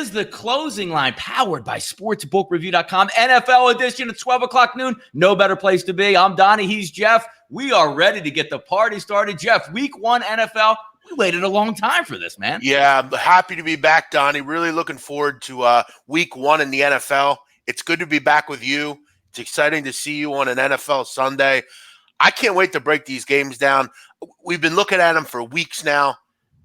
is the closing line powered by sportsbookreview.com. NFL edition at 12 o'clock noon. No better place to be. I'm Donnie. He's Jeff. We are ready to get the party started. Jeff, week one NFL. We waited a long time for this, man. Yeah, I'm happy to be back, Donnie. Really looking forward to week one in the NFL. It's good to be back with you. It's exciting to see you on an NFL Sunday. I can't wait to break these games down. We've been looking at them for weeks now.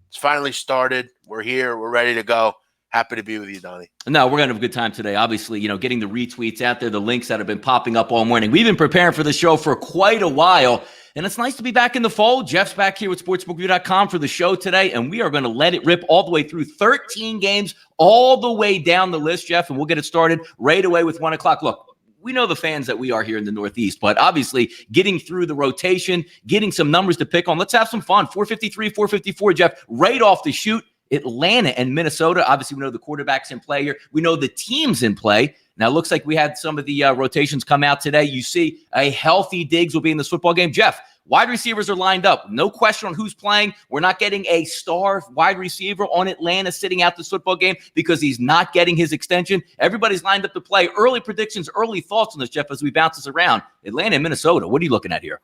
It's finally started. We're here. We're ready to go. Happy to be with you, Donnie. No, we're going to have a good time today. Obviously, getting the retweets out there, the links that have been popping up all morning. We've been preparing for the show for quite a while, and it's nice to be back in the fold. Jeff's back here with sportsbookreview.com for the show today, and we are going to let it rip all the way through 13 games, all the way down the list, Jeff, and we'll get it started right away with 1 o'clock. Look, we know the fans that we are here in the Northeast, but obviously getting through the rotation, getting some numbers to pick on. Let's have some fun. 453, 454, Jeff, right off the shoot. Atlanta and Minnesota. Obviously, we know the quarterback's in play here. We know the team's in play. Now, it looks like we had some of the rotations come out today. You see a healthy Diggs will be in this football game. Jeff, wide receivers are lined up. No question on who's playing. We're not getting a star wide receiver on Atlanta sitting out this football game because he's not getting his extension. Everybody's lined up to play. Early predictions, early thoughts on this, Jeff, as we bounce this around. Atlanta and Minnesota, what are you looking at here?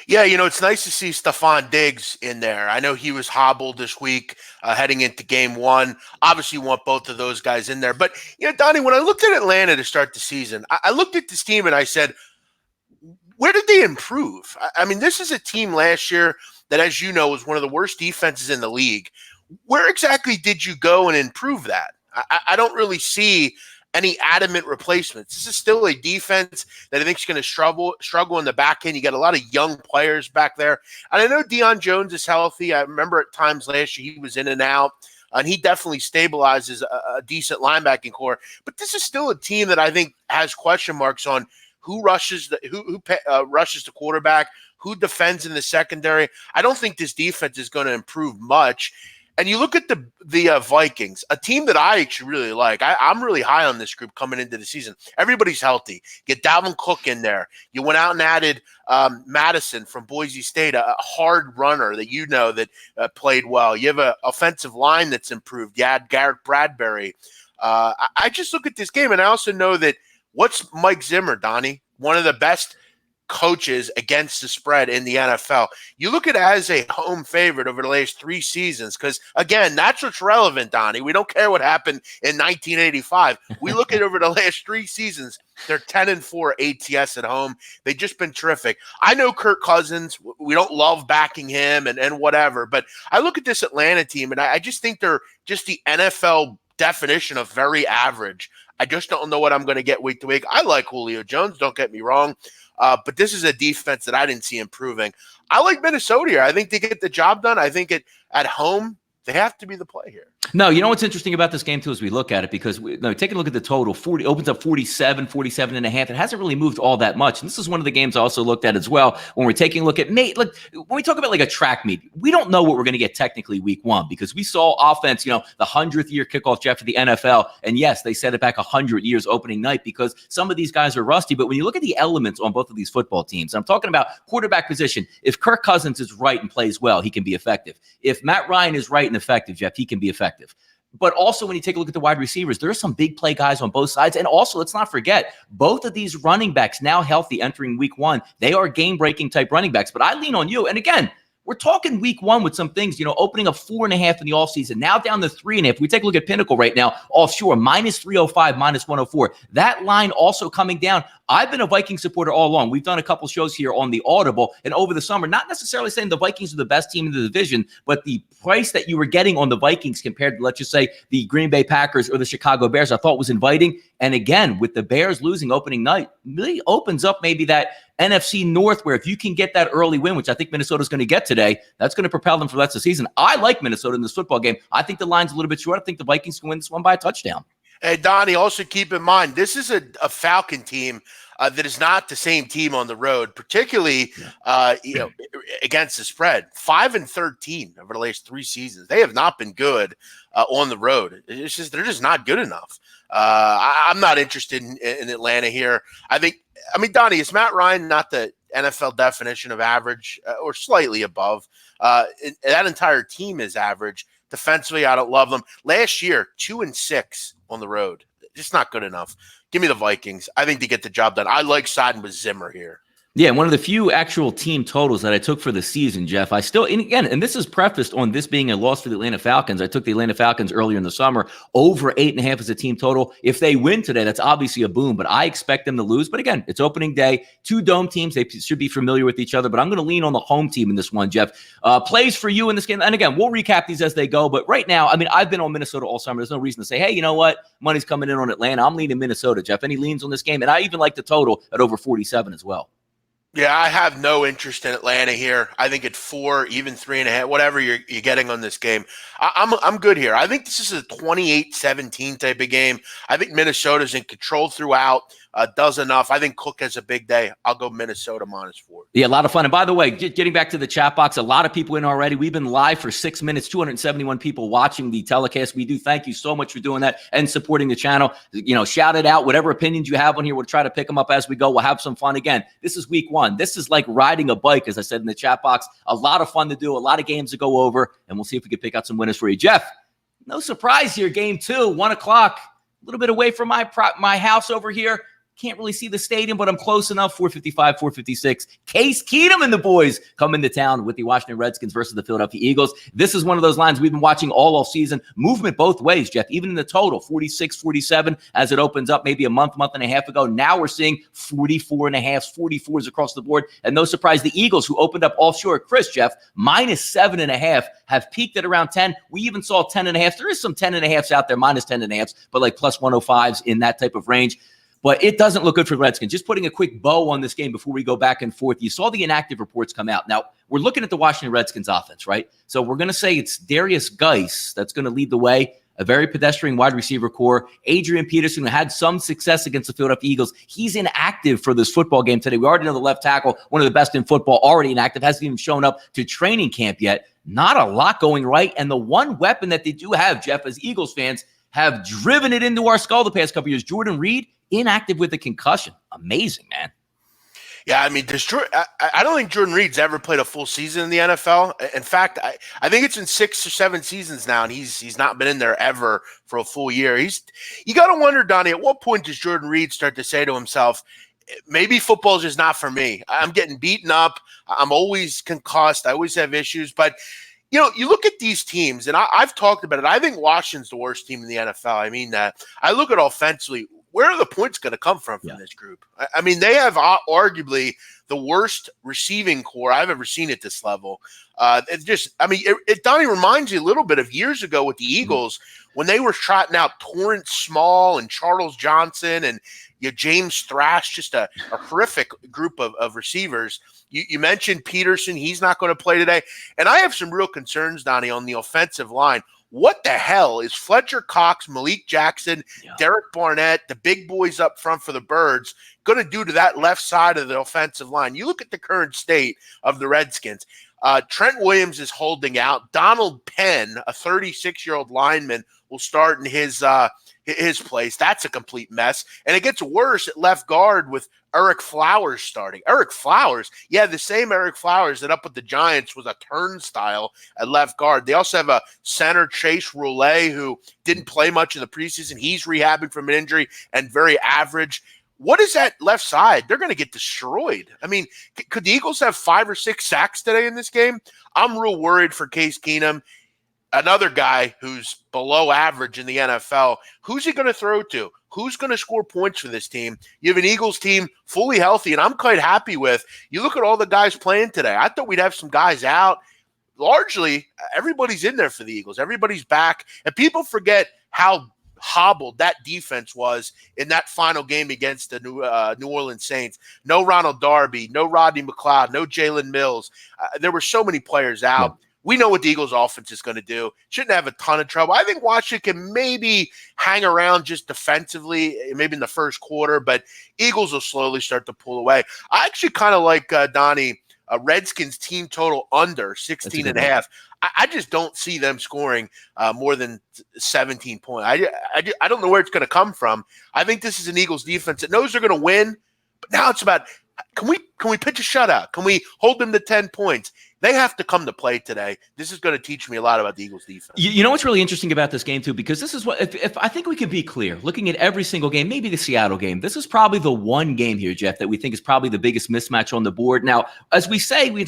Yeah, it's nice to see Stephon Diggs in there. I know he was hobbled this week heading into game one. Obviously, you want both of those guys in there. But, Donnie, when I looked at Atlanta to start the season, I looked at this team and I said, where did they improve? I mean, this is a team last year that, as you know, was one of the worst defenses in the league. Where exactly did you go and improve that? I don't really see any adamant replacements. This is still a defense that I think is going to struggle in the back end. You got a lot of young players back there. And I know Deion Jones is healthy. I remember at times last year he was in and out, and he definitely stabilizes a decent linebacking core. But this is still a team that I think has question marks on who rushes the quarterback, who defends in the secondary. I don't think this defense is going to improve much. And you look at the Vikings, a team that I actually really like. I'm really high on this group coming into the season. Everybody's healthy. Get Dalvin Cook in there. You went out and added Madison from Boise State, a hard runner that played well. You have an offensive line that's improved. You add Garrett Bradbury. I just look at this game, and I also know that what's Mike Zimmer, Donnie? One of the best coaches against the spread in the NFL. You look at it as a home favorite over the last 3 seasons because, again, that's what's relevant, Donnie. We don't care what happened in 1985. We look at over the last 3 seasons, they're 10-4 ATS at home. They've just been terrific. I know Kirk Cousins. We don't love backing him and whatever, but I look at this Atlanta team, and I just think they're just the NFL definition of very average. I just don't know what I'm going to get week to week. I like Julio Jones, don't get me wrong. But this is a defense that I didn't see improving. I like Minnesota here. I think they get the job done. I think at home, they have to be the play here. No, you know what's interesting about this game, too, as we look at it, because take a look at the total. 40 opens up 47 and a half. It hasn't really moved all that much. And this is one of the games I also looked at as well when we're taking a look at when we talk about like a track meet, we don't know what we're going to get technically week one because we saw offense, the 100th year kickoff, Jeff, for the NFL. And yes, they set it back 100 years opening night because some of these guys are rusty. But when you look at the elements on both of these football teams, I'm talking about quarterback position. If Kirk Cousins is right and plays well, he can be effective. If Matt Ryan is right and effective, Jeff, he can be effective. But also when you take a look at the wide receivers, there are some big play guys on both sides. And also, let's not forget, both of these running backs now healthy entering week one. They are game-breaking type running backs. But I lean on you. And again, we're talking week one with some things, opening up 4.5 in the offseason, now down to 3.5. We take a look at Pinnacle right now, offshore, minus 305, minus 104. That line also coming down. I've been a Viking supporter all along. We've done a couple shows here on the Audible and over the summer, not necessarily saying the Vikings are the best team in the division, but the price that you were getting on the Vikings compared to, let's just say, the Green Bay Packers or the Chicago Bears, I thought was inviting. And again, with the Bears losing opening night, really opens up maybe that NFC North where if you can get that early win, which I think Minnesota's going to get today, that's going to propel them for the rest of the season. I like Minnesota in this football game. I think the line's a little bit short. I think the Vikings can win this one by a touchdown. Hey, Donnie, also keep in mind, this is a Falcon team that is not the same team on the road, particularly against the spread. 5-13 over the last 3 seasons. They have not been good on the road. It's just they're just not good enough. I'm not interested in Atlanta here. Donnie, is Matt Ryan not the NFL definition of average or slightly above? That entire team is average. Defensively, I don't love them. Last year, 2-6 on the road. Just not good enough. Give me the Vikings. I think they get the job done. I like siding with Zimmer here. Yeah, one of the few actual team totals that I took for the season, Jeff. And this is prefaced on this being a loss for the Atlanta Falcons. I took the Atlanta Falcons earlier in the summer, over 8.5 as a team total. If they win today, that's obviously a boom, but I expect them to lose. But again, it's opening day. Two dome teams, they should be familiar with each other, but I'm going to lean on the home team in this one, Jeff. Plays for you in this game. And again, we'll recap these as they go. But right now, I mean, I've been on Minnesota all summer. There's no reason to say, hey, you know what? Money's coming in on Atlanta. I'm leaning Minnesota, Jeff. Any leans on this game? And I even like the total at over 47 as well. Yeah, I have no interest in Atlanta here. I think at 4, even 3.5, whatever you're getting on this game, I'm good here. I think this is a 28-17 type of game. I think Minnesota's in control throughout. Does enough. I think Cook has a big day. I'll go Minnesota -4. Yeah, a lot of fun. And by the way, getting back to the chat box, a lot of people in already. We've been live for 6 minutes, 271 people watching the telecast. We do thank you so much for doing that and supporting the channel. Shout it out. Whatever opinions you have on here, we'll try to pick them up as we go. We'll have some fun. Again, this is week 1. This is like riding a bike, as I said in the chat box. A lot of fun to do, a lot of games to go over, and we'll see if we can pick out some winners for you. Jeff, no surprise here. Game 2, 1 o'clock. A little bit away from my house over here. Can't really see the stadium, but I'm close enough. 455, 456. Case Keenum and the boys come into town with the Washington Redskins versus the Philadelphia Eagles. This is one of those lines we've been watching all off season. Movement both ways, Jeff. Even in the total, 46, 47 as it opens up maybe a month and a half ago. Now we're seeing 44.5, 44s across the board. And no surprise, the Eagles, who opened up offshore at Chris, Jeff, -7.5, have peaked at around 10. We even saw 10.5. There is some 10.5s out there, -10.5s, but like plus 105s in that type of range. But it doesn't look good for the Redskins. Just putting a quick bow on this game before we go back and forth. You saw the inactive reports come out. Now, we're looking at the Washington Redskins offense, right? So we're going to say it's Darius Geis that's going to lead the way. A very pedestrian wide receiver core. Adrian Peterson, who had some success against the Philadelphia Eagles. He's inactive for this football game today. We already know the left tackle, one of the best in football, already inactive. Hasn't even shown up to training camp yet. Not a lot going right. And the one weapon that they do have, Jeff, as Eagles fans, have driven it into our skull the past couple years. Jordan Reed, inactive with a concussion. Amazing, man. Yeah, I mean, I don't think Jordan Reed's ever played a full season in the NFL. In fact, I think it's in 6 or 7 seasons now, and he's not been in there ever for a full year. You got to wonder, Donnie, at what point does Jordan Reed start to say to himself, maybe football's just not for me. I'm getting beaten up. I'm always concussed. I always have issues. But you look at these teams, and I've talked about it. I think Washington's the worst team in the NFL. I mean that. I look at offensively. Where are the points going to come from this group? I mean, they have arguably the worst receiving core I've ever seen at this level. Donnie reminds you a little bit of years ago with the Eagles when they were trotting out Torrance Small and Charles Johnson and James Thrash, just a horrific group of receivers. You mentioned Peterson. He's not going to play today. And I have some real concerns, Donnie, on the offensive line. What the hell is Fletcher Cox, Malik Jackson, Derek Barnett, the big boys up front for the Birds going to do to that left side of the offensive line? You look at the current state of the Redskins. Trent Williams is holding out. Donald Penn, a 36-year-old lineman, will start in his place. That's a complete mess. And it gets worse at left guard with Eric Flowers starting. Eric Flowers, the same Eric Flowers that up with the Giants was a turnstile at left guard. They also have a center, Chase Roulette, who didn't play much in the preseason. He's rehabbing from an injury and very average. What is that left side? They're going to get destroyed. I mean, could the Eagles have 5 or 6 sacks today in this game? I'm real worried for Case Keenum. Another guy who's below average in the NFL. Who's he going to throw to? Who's going to score points for this team? You have an Eagles team fully healthy, and I'm quite happy with. You look at all the guys playing today. I thought we'd have some guys out. Largely, everybody's in there for the Eagles. Everybody's back. And people forget how hobbled that defense was in that final game against the New Orleans Saints. No Ronald Darby, no Rodney McLeod, no Jalen Mills. There were so many players out. Yeah. We know what the Eagles offense is going to do. Shouldn't have a ton of trouble. I think Washington can maybe hang around just defensively, maybe in the first quarter, but Eagles will slowly start to pull away. I actually kind of like, Donnie, Redskins team total under 16.5. I just don't see them scoring more than 17 points. I don't know where it's going to come from. I think this is an Eagles defense that knows they're going to win, but now it's about Can we pitch a shutout? Can we hold them to 10 points? They have to come to play today. This is going to teach me a lot about the Eagles defense. You know what's really interesting about this game, too, because this is what, if I think we can be clear, looking at every single game, maybe the Seattle game, this is probably the one game here, Jeff, that we think is probably the biggest mismatch on the board. Now, as we say, we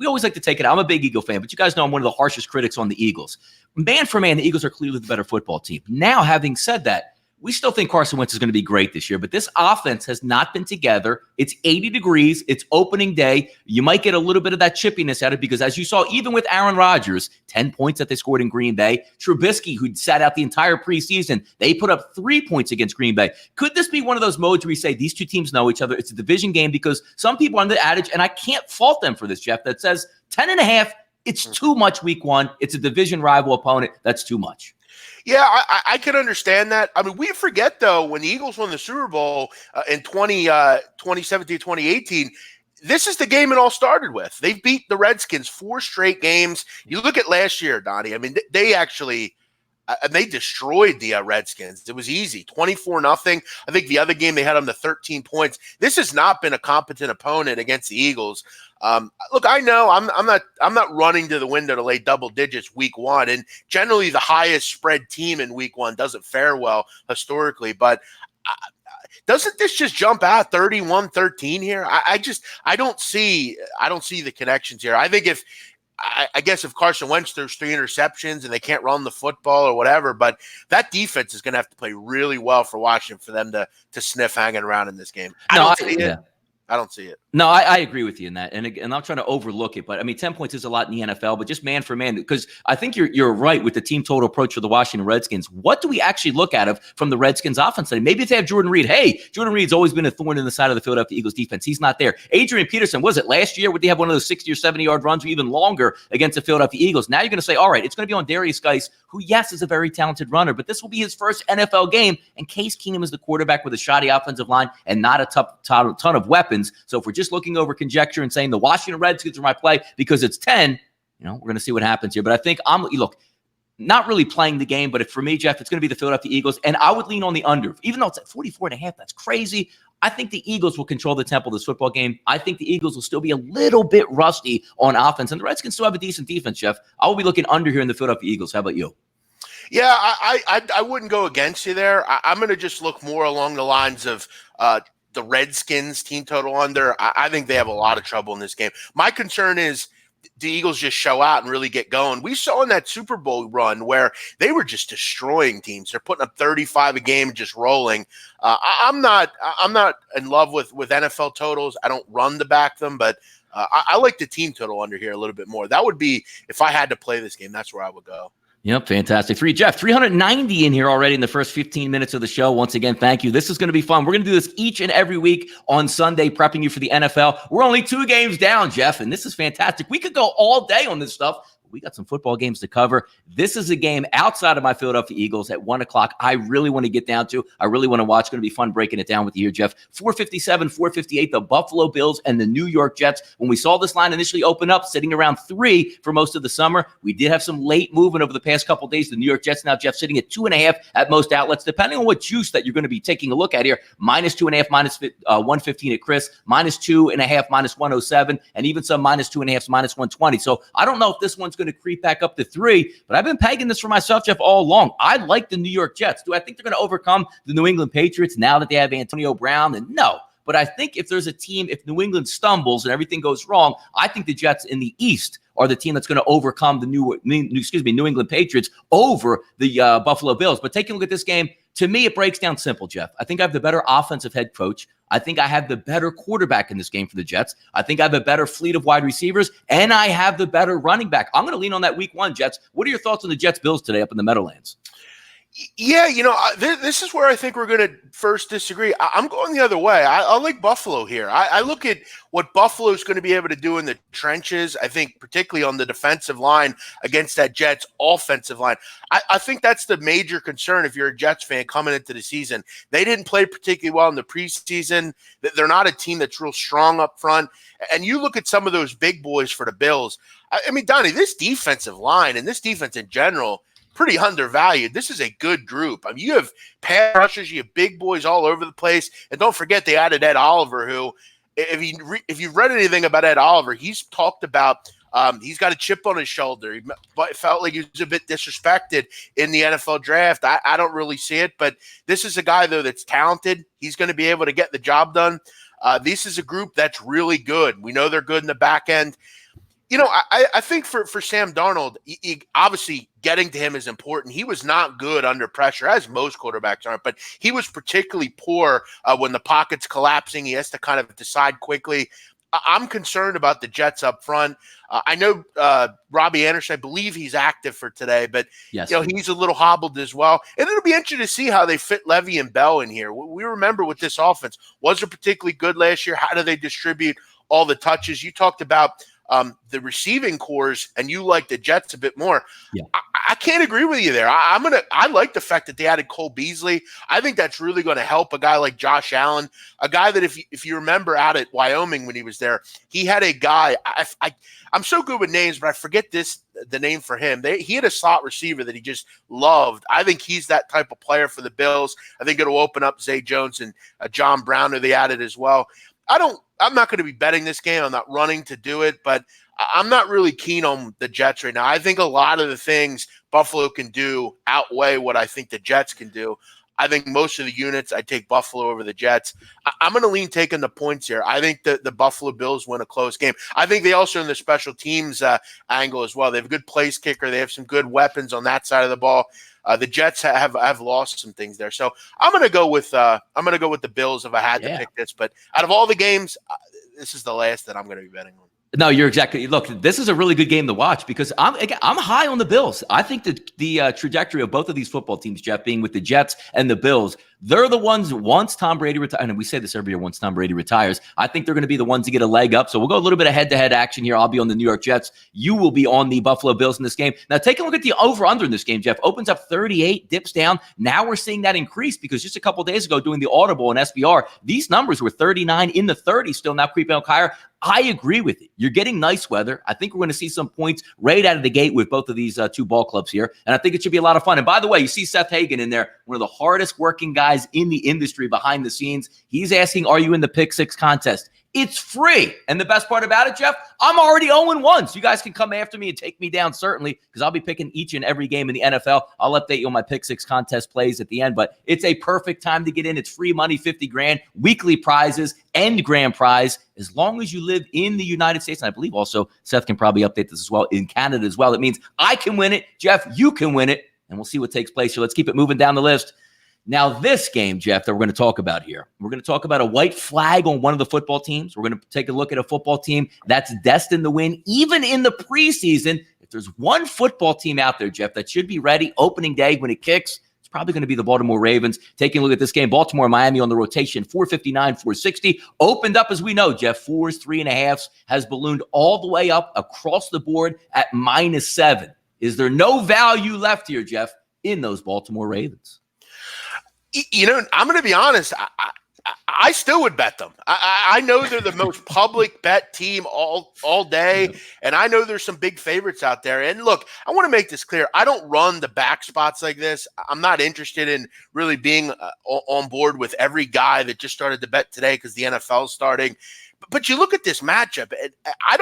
always like to take it out. I'm a big Eagle fan, but you guys know I'm one of the harshest critics on the Eagles. Man for man, the Eagles are clearly the better football team. Now, having said that, we still think Carson Wentz is going to be great this year, but this offense has not been together. It's 80 degrees. It's opening day. You might get a little bit of that chippiness out of it because, as you saw, even with Aaron Rodgers, 10 points that they scored in Green Bay, Trubisky, who'd sat out the entire preseason, they put up 3 points against Green Bay. Could this be one of those modes where we say these two teams know each other? It's a division game because some people are on the adage, and I can't fault them for this, Jeff, that says 10.5, it's too much week one. It's a division rival opponent. That's too much. Yeah, I can understand that. I mean, we forget, though, when the Eagles won the Super Bowl in 2017, 2018, this is the game it all started with. They beat the Redskins 4 straight games. You look at last year, Donnie. I mean, they actually they destroyed the Redskins. It was easy, 24-0. I think the other game they had them to 13 points. This has not been a competent opponent against the Eagles. Look, I know I'm not running to the window to lay double digits week one, and generally the highest spread team in week one doesn't fare well historically, but doesn't this just jump out 31-13 here? I don't see the connections here. I think I guess if Carson Wentz throws 3 interceptions and they can't run the football or whatever, but that defense is going to have to play really well for Washington for them to sniff hanging around in this game. I don't see it. No, I agree with you in that. And I'm not trying to overlook it, but I mean, 10 points is a lot in the NFL, but just man for man, because I think you're right with the team total approach for the Washington Redskins. What do we actually look at from the Redskins offense today? Maybe if they have Jordan Reed. Hey, Jordan Reed's always been a thorn in the side of the Philadelphia Eagles defense. He's not there. Adrian Peterson, was it last year? Would they have one of those 60 or 70-yard runs or even longer against the Philadelphia Eagles? Now you're going to say, all right, it's going to be on Darius Geis, who, yes, is a very talented runner, but this will be his first NFL game, and Case Keenum is the quarterback with a shoddy offensive line and not a ton of weapons. So if we're just looking over conjecture and saying the Washington Redskins are my play because it's 10, we're going to see what happens here. But I think not really playing the game, but for me, Jeff, it's going to be the Philadelphia Eagles, and I would lean on the under. Even though it's at 44.5, that's crazy. I think the Eagles will control the tempo of this football game. I think the Eagles will still be a little bit rusty on offense, and the Redskins still have a decent defense, Jeff. I will be looking under here in the Philadelphia Eagles. How about you? Yeah, I wouldn't go against you there. I'm going to just look more along the lines of the Redskins team total under. I think they have a lot of trouble in this game. My concern is the Eagles just show out and really get going. We saw in that Super Bowl run where they were just destroying teams. They're putting up 35 a game and just rolling. I'm not in love with NFL totals. I don't run to back them, but I like the team total under here a little bit more. That would be, if I had to play this game, that's where I would go. Yep, fantastic. Jeff, 390 in here already in the first 15 minutes of the show. Once again, thank you. This is going to be fun. We're going to do this each and every week on Sunday, prepping you for the NFL. We're only 2 games down, Jeff, and this is fantastic. We could go all day on this stuff. We got some football games to cover. This is a game outside of my Philadelphia Eagles at 1 o'clock. I really want to get down to. I really want to watch. It's going to be fun breaking it down with you here, Jeff. 457, 458, the Buffalo Bills and the New York Jets. When we saw this line initially open up, sitting around 3 for most of the summer, we did have some late movement over the past couple of days. The New York Jets now, Jeff, sitting at 2.5 at most outlets, depending on what juice that you're going to be taking a look at here. -2.5, -115 at Chris, -2.5, -107, and even some -2.5, -120. So I don't know if this one's going to creep back up to 3, but I've been pegging this for myself, Jeff, all along. I like the New York Jets. Do I think they're going to overcome the New England Patriots now that they have Antonio Brown? And no. But I think if there's a team, if New England stumbles and everything goes wrong, I think the Jets in the East are the team that's going to overcome the New England Patriots over the Buffalo Bills. But taking a look at this game, to me, it breaks down simple, Jeff. I think I have the better offensive head coach. I think I have the better quarterback in this game for the Jets. I think I have a better fleet of wide receivers, and I have the better running back. I'm going to lean on that week 1, Jets. What are your thoughts on the Jets-Bills today up in the Meadowlands? Yeah, this is where I think we're going to first disagree. I'm going the other way. I like Buffalo here. I look at what Buffalo is going to be able to do in the trenches, I think particularly on the defensive line against that Jets offensive line. I think that's the major concern if you're a Jets fan coming into the season. They didn't play particularly well in the preseason. They're not a team that's real strong up front. And you look at some of those big boys for the Bills. I mean, Donnie, this defensive line and this defense in general, pretty undervalued. This is a good group. I mean, you have pass rushers, you have big boys all over the place. And don't forget they added Ed Oliver, who if you've read anything about Ed Oliver, he's talked about he's got a chip on his shoulder. He felt like he was a bit disrespected in the NFL draft. I don't really see it, but this is a guy, though, that's talented. He's going to be able to get the job done. This is a group that's really good. We know they're good in the back end. I think for Sam Darnold, he obviously getting to him is important. He was not good under pressure, as most quarterbacks aren't, but he was particularly poor when the pocket's collapsing. He has to kind of decide quickly. I'm concerned about the Jets up front. I know Robbie Anderson, I believe he's active for today, but yes, he's a little hobbled as well. And it'll be interesting to see how they fit Levy and Bell in here. We remember with this offense, was it particularly good last year? How do they distribute all the touches? You talked about the receiving cores, and you like the Jets a bit more. Yeah. I can't agree with you there. I like the fact that they added Cole Beasley. I think that's really going to help a guy like Josh Allen, a guy that if you remember out at Wyoming when he was there, he had a guy. I'm so good with names, but I forget the name for him. He had a slot receiver that he just loved. I think he's that type of player for the Bills. I think it'll open up Zay Jones and John Brown, who they added as well. I'm not going to be betting this game. I'm not running to do it, but I'm not really keen on the Jets right now. I think a lot of the things Buffalo can do outweigh what I think the Jets can do. I think most of the units, I take Buffalo over the Jets. I'm going to lean taking the points here. I think the Buffalo Bills win a close game. I think they also in the special teams angle as well. They have a good place kicker. They have some good weapons on that side of the ball. The Jets have lost some things there, so I'm going to go with the Bills if I had to pick this. But out of all the games, this is the last that I'm going to be betting on. No, you're exactly. Look, this is a really good game to watch because I'm high on the Bills. I think that the trajectory of both of these football teams, Jeff, being with the Jets and the Bills, they're the ones once Tom Brady retires, and we say this every year, once Tom Brady retires, I think they're going to be the ones to get a leg up. So we'll go a little bit of head-to-head action here. I'll be on the New York Jets. You will be on the Buffalo Bills in this game. Now, take a look at the over-under in this game, Jeff. Opens up 38, dips down. Now we're seeing that increase because just a couple days ago doing the Audible and SBR, these numbers were 39 in the 30s, still now creeping up higher. I agree with it. You're getting nice weather. I think we're going to see some points right out of the gate with both of these two ball clubs here. And I think it should be a lot of fun. And by the way, you see Seth Hagen in there, one of the hardest working guys in the industry behind the scenes. He's asking, are you in the Pick Six contest? It's free. And the best part about it, Jeff, I'm already 0-1. So you guys can come after me and take me down, certainly, because I'll be picking each and every game in the NFL. I'll update you on my Pick Six contest plays at the end, but it's a perfect time to get in. It's free money, 50 grand, weekly prizes, and grand prize, as long as you live in the United States. And I believe also Seth can probably update this as well in Canada as well. It means I can win it. Jeff, you can win it. And we'll see what takes place. So let's keep it moving down the list. Now, this game, Jeff, that we're going to talk about here, we're going to talk about a white flag on one of the football teams. We're going to take a look at a football team that's destined to win, even in the preseason. If there's one football team out there, Jeff, that should be ready opening day when it kicks, it's probably going to be the Baltimore Ravens. Taking a look at this game, Baltimore and Miami on the rotation, 459, 460. Opened up, as we know, Jeff, 4s, 3.5s, has ballooned all the way up across the board at -7. Is there no value left here, Jeff, in those Baltimore Ravens? I'm going to be honest. I still would bet them. I know they're the most public bet team all day, and I know there's some big favorites out there. And look, I want to make this clear. I don't run the back spots like this. I'm not interested in really being on board with every guy that just started to bet today because the NFL is starting. But you look at this matchup, I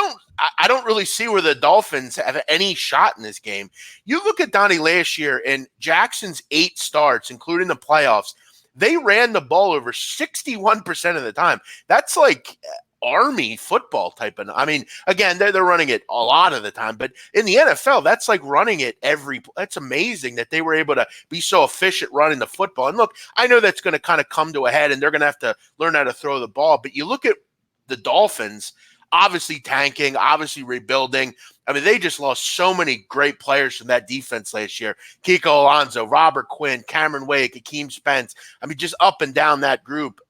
don't really see where the Dolphins have any shot in this game. You look at Donnie last year and Jackson's 8 starts, including the playoffs, they ran the ball over 61% of the time. That's like Army football type of. I mean, again, they're running it a lot of the time, but in the NFL, that's like running it that's amazing that they were able to be so efficient running the football. And look, I know that's going to kind of come to a head, and they're going to have to learn how to throw the ball. But you look at the Dolphins, obviously tanking, obviously rebuilding. I mean, they just lost so many great players from that defense last year. Kiko Alonso, Robert Quinn, Cameron Wake, Akeem Spence. I mean, just up and down that group.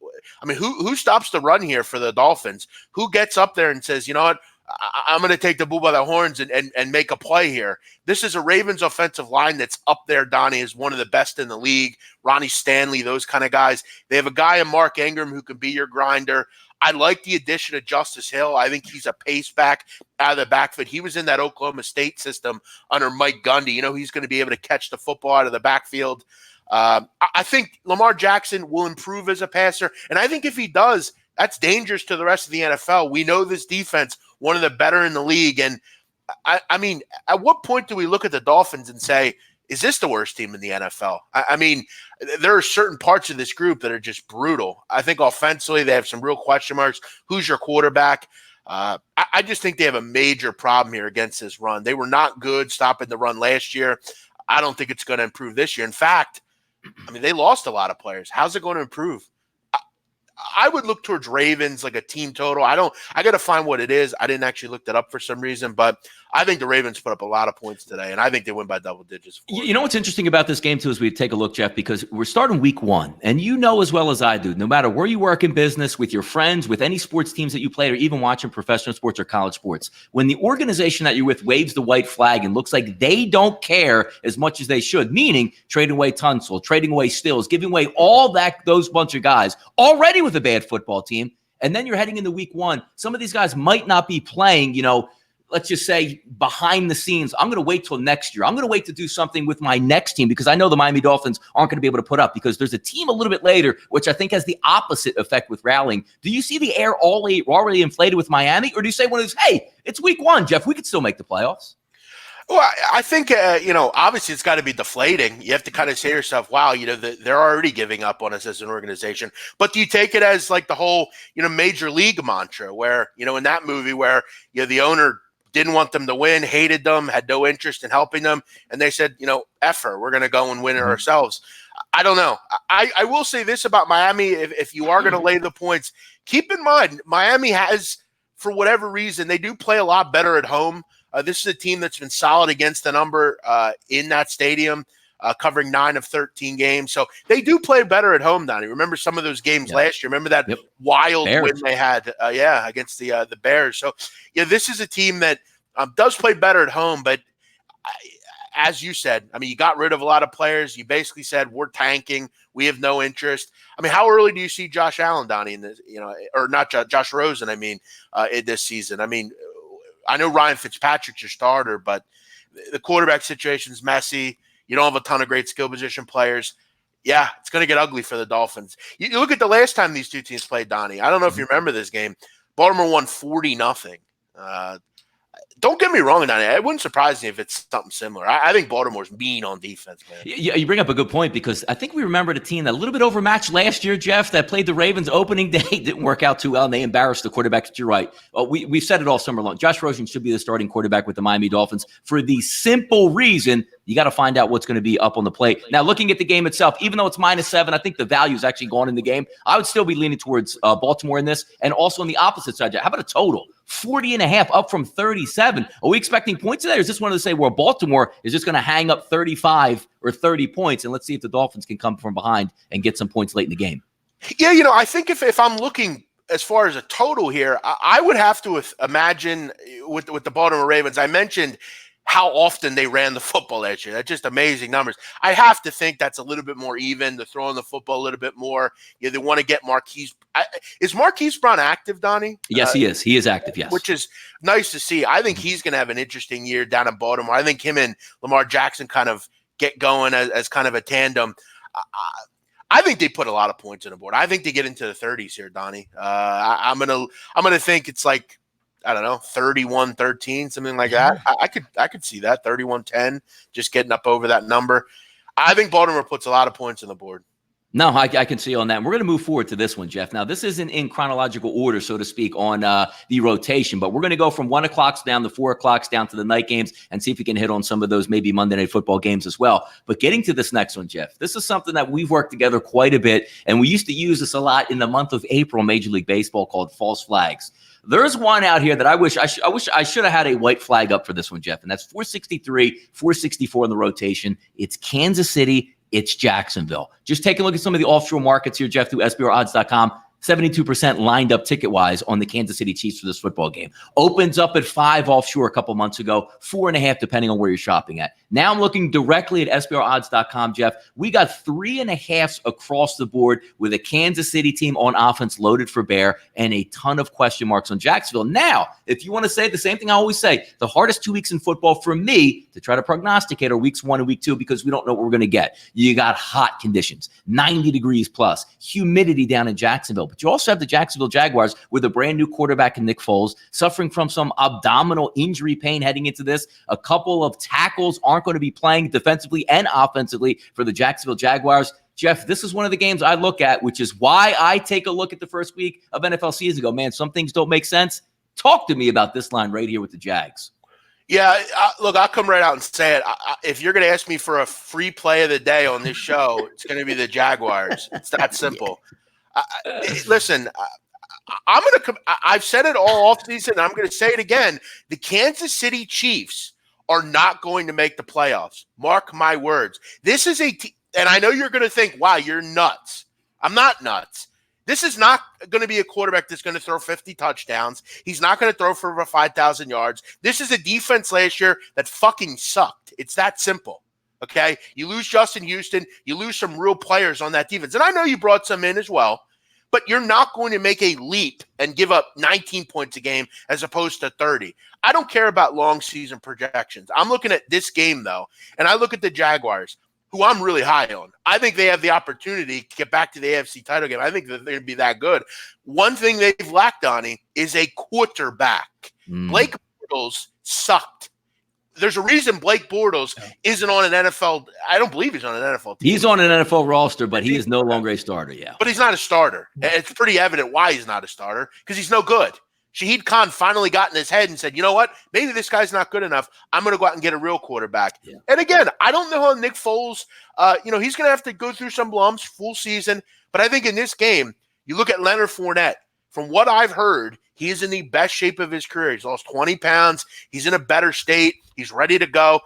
I mean, who stops the run here for the Dolphins? Who gets up there and says, you know what, I'm going to take the bull by the horns and make a play here? This is a Ravens offensive line that's up there, Donnie, is one of the best in the league. Ronnie Stanley, those kind of guys. They have a guy in Mark Ingram who can be your grinder. I like the addition of Justice Hill. I think he's a pace back out of the backfield. He was in that Oklahoma State system under Mike Gundy. You know, he's going to be able to catch the football out of the backfield. I think Lamar Jackson will improve as a passer. And I think if he does, That's dangerous to the rest of the NFL. We know this defense, one of the better in the league. And I mean, at what point do we look at the Dolphins and say, is this the worst team in the NFL? I mean, there are certain parts of this group that are just brutal. I think offensively, they have some real question marks. Who's your quarterback? I just think they have a major problem here against this run. They were not good stopping the run last year. I don't think it's going to improve this year. In fact, I mean, they lost a lot of players. How's it going to improve? I would look towards Ravens, like a team total. I got to find what it is. I didn't actually look that up for some reason, but I think the Ravens put up a lot of points today, and I think they win by double digits. You know what's interesting about this game, too, as we take a look, Jeff, because we're starting week 1, and you know as well as I do, no matter where you work in business, with your friends, with any sports teams that you play, or even watching professional sports or college sports, when the organization that you're with waves the white flag and looks like they don't care as much as they should, meaning trading away Tunsil, trading away Stills, giving away all those bunch of guys already with a bad football team, and then you're heading into week 1, some of these guys might not be playing, let's just say behind the scenes. I'm going to wait till next year. I'm going to wait to do something with my next team because I know the Miami Dolphins aren't going to be able to put up because there's a team a little bit later, which I think has the opposite effect with rallying. Do you see the air already inflated with Miami? Or do you say one of those, hey, it's week 1, Jeff, we could still make the playoffs? Well, I think, obviously it's got to be deflating. You have to kind of say to yourself, wow, they're already giving up on us as an organization. But do you take it as like the whole, major league mantra where, in that movie where, the owner didn't want them to win, hated them, had no interest in helping them. And they said, F her, we're going to go and win it ourselves. I don't know. I will say this about Miami. If you are going to lay the points, keep in mind, Miami has, for whatever reason, they do play a lot better at home. This is a team that's been solid against the number in that stadium, covering 9 of 13 games. So they do play better at home, Donnie. Remember some of those games last year? Remember that wild Bears. win they had, against the Bears. So, this is a team that does play better at home. But as you said, I mean, you got rid of a lot of players. You basically said, we're tanking. We have no interest. I mean, how early do you see Josh Allen, Donnie, in this, or not Josh Rosen, in this season? I mean, I know Ryan Fitzpatrick's your starter, but the quarterback situation is messy. You don't have a ton of great skill position players. Yeah, it's going to get ugly for the Dolphins. You look at the last time these two teams played, Donnie. I don't know if you remember this game. Baltimore won 40-0. Don't get me wrong, Donnie. It wouldn't surprise me if it's something similar. I think Baltimore's mean on defense, man. Yeah, you bring up a good point because I think we remembered a team that a little bit overmatched last year, Jeff, that played the Ravens opening day. Didn't work out too well, and they embarrassed the quarterbacks. You're right. We've said it all summer long. Josh Rosen should be the starting quarterback with the Miami Dolphins for the simple reason you got to find out what's going to be up on the plate. Now, looking at the game itself, even though it's -7, I think the value is actually gone in the game. I would still be leaning towards Baltimore in this, and also on the opposite side. How about a total? 40.5 up from 37. Are we expecting points today? Or is this one to say where Baltimore is just going to hang up 35 or 30 points? And let's see if the Dolphins can come from behind and get some points late in the game. Yeah, I think if I'm looking as far as a total here, I would have to imagine with the Baltimore Ravens, I mentioned how often they ran the football last year. That's just amazing numbers. I have to think that's a little bit more even. They're throwing the football a little bit more. They want to get Marquise. Is Marquise Brown active, Donnie? Yes, he is. He is active, yes. Which is nice to see. I think he's going to have an interesting year down in Baltimore. I think him and Lamar Jackson kind of get going as kind of a tandem. I think they put a lot of points on the board. I think they get into the 30s here, Donnie. I'm gonna think it's like, I don't know, 31-13, something like that. I could see that 31-10, just getting up over that number. I think Baltimore puts a lot of points on the board. No, I can see you on that. We're going to move forward to this one, Jeff. Now, this isn't in chronological order, so to speak, on the rotation, but we're going to go from 1 o'clock down to 4 o'clock down to the night games and see if we can hit on some of those maybe Monday Night Football games as well. But getting to this next one, Jeff, this is something that we've worked together quite a bit, and we used to use this a lot in the month of April, Major League Baseball, called false flags. There's one out here that I wish I should have had a white flag up for this one, Jeff, and that's 463, 464 in the rotation. It's Kansas City. It's Jacksonville. Just take a look at some of the offshore markets here, Jeff, through SBRodds.com. 72% lined up ticket-wise on the Kansas City Chiefs for this football game. Opens up at 5 offshore a couple months ago, 4.5 depending on where you're shopping at. Now I'm looking directly at SBRodds.com, Jeff. We got 3.5s across the board with a Kansas City team on offense loaded for bear and a ton of question marks on Jacksonville. Now, if you want to say the same thing I always say, the hardest 2 weeks in football for me to try to prognosticate are weeks 1 and week 2 because we don't know what we're going to get. You got hot conditions, 90 degrees plus, humidity down in Jacksonville. But you also have the Jacksonville Jaguars with a brand new quarterback in Nick Foles suffering from some abdominal injury pain heading into this. A couple of tackles aren't going to be playing defensively and offensively for the Jacksonville Jaguars. Jeff, this is one of the games I look at, which is why I take a look at the first week of NFL season and go, man, some things don't make sense. Talk to me about this line right here with the Jags. Yeah, look, I'll come right out and say it. If you're going to ask me for a free play of the day on this show, it's going to be the Jaguars. It's that simple. Listen, I'm going to – I've said it all offseason, and I'm going to say it again. The Kansas City Chiefs are not going to make the playoffs. Mark my words. This is and I know you're going to think, wow, you're nuts. I'm not nuts. This is not going to be a quarterback that's going to throw 50 touchdowns. He's not going to throw for over 5,000 yards. This is a defense last year that fucking sucked. It's that simple, okay? You lose Justin Houston. You lose some real players on that defense. And I know you brought some in as well. But you're not going to make a leap and give up 19 points a game as opposed to 30. I don't care about long season projections. I'm looking at this game, though, and I look at the Jaguars, who I'm really high on. I think they have the opportunity to get back to the AFC title game. I think that they're going to be that good. One thing they've lacked, Donnie, is a quarterback. Blake Bortles sucked. There's a reason Blake Bortles isn't on an NFL. I don't believe he's on an NFL team. He's on an NFL roster, but he is no longer a starter. Yeah, but he's not a starter. It's pretty evident why he's not a starter because he's no good. Shahid Khan finally got in his head and said, you know what? Maybe this guy's not good enough. I'm going to go out and get a real quarterback. Yeah. And again, I don't know how Nick Foles, he's going to have to go through some lumps full season. But I think in this game, you look at Leonard Fournette. From what I've heard, he is in the best shape of his career. He's lost 20 pounds. He's in a better state. He's ready to go.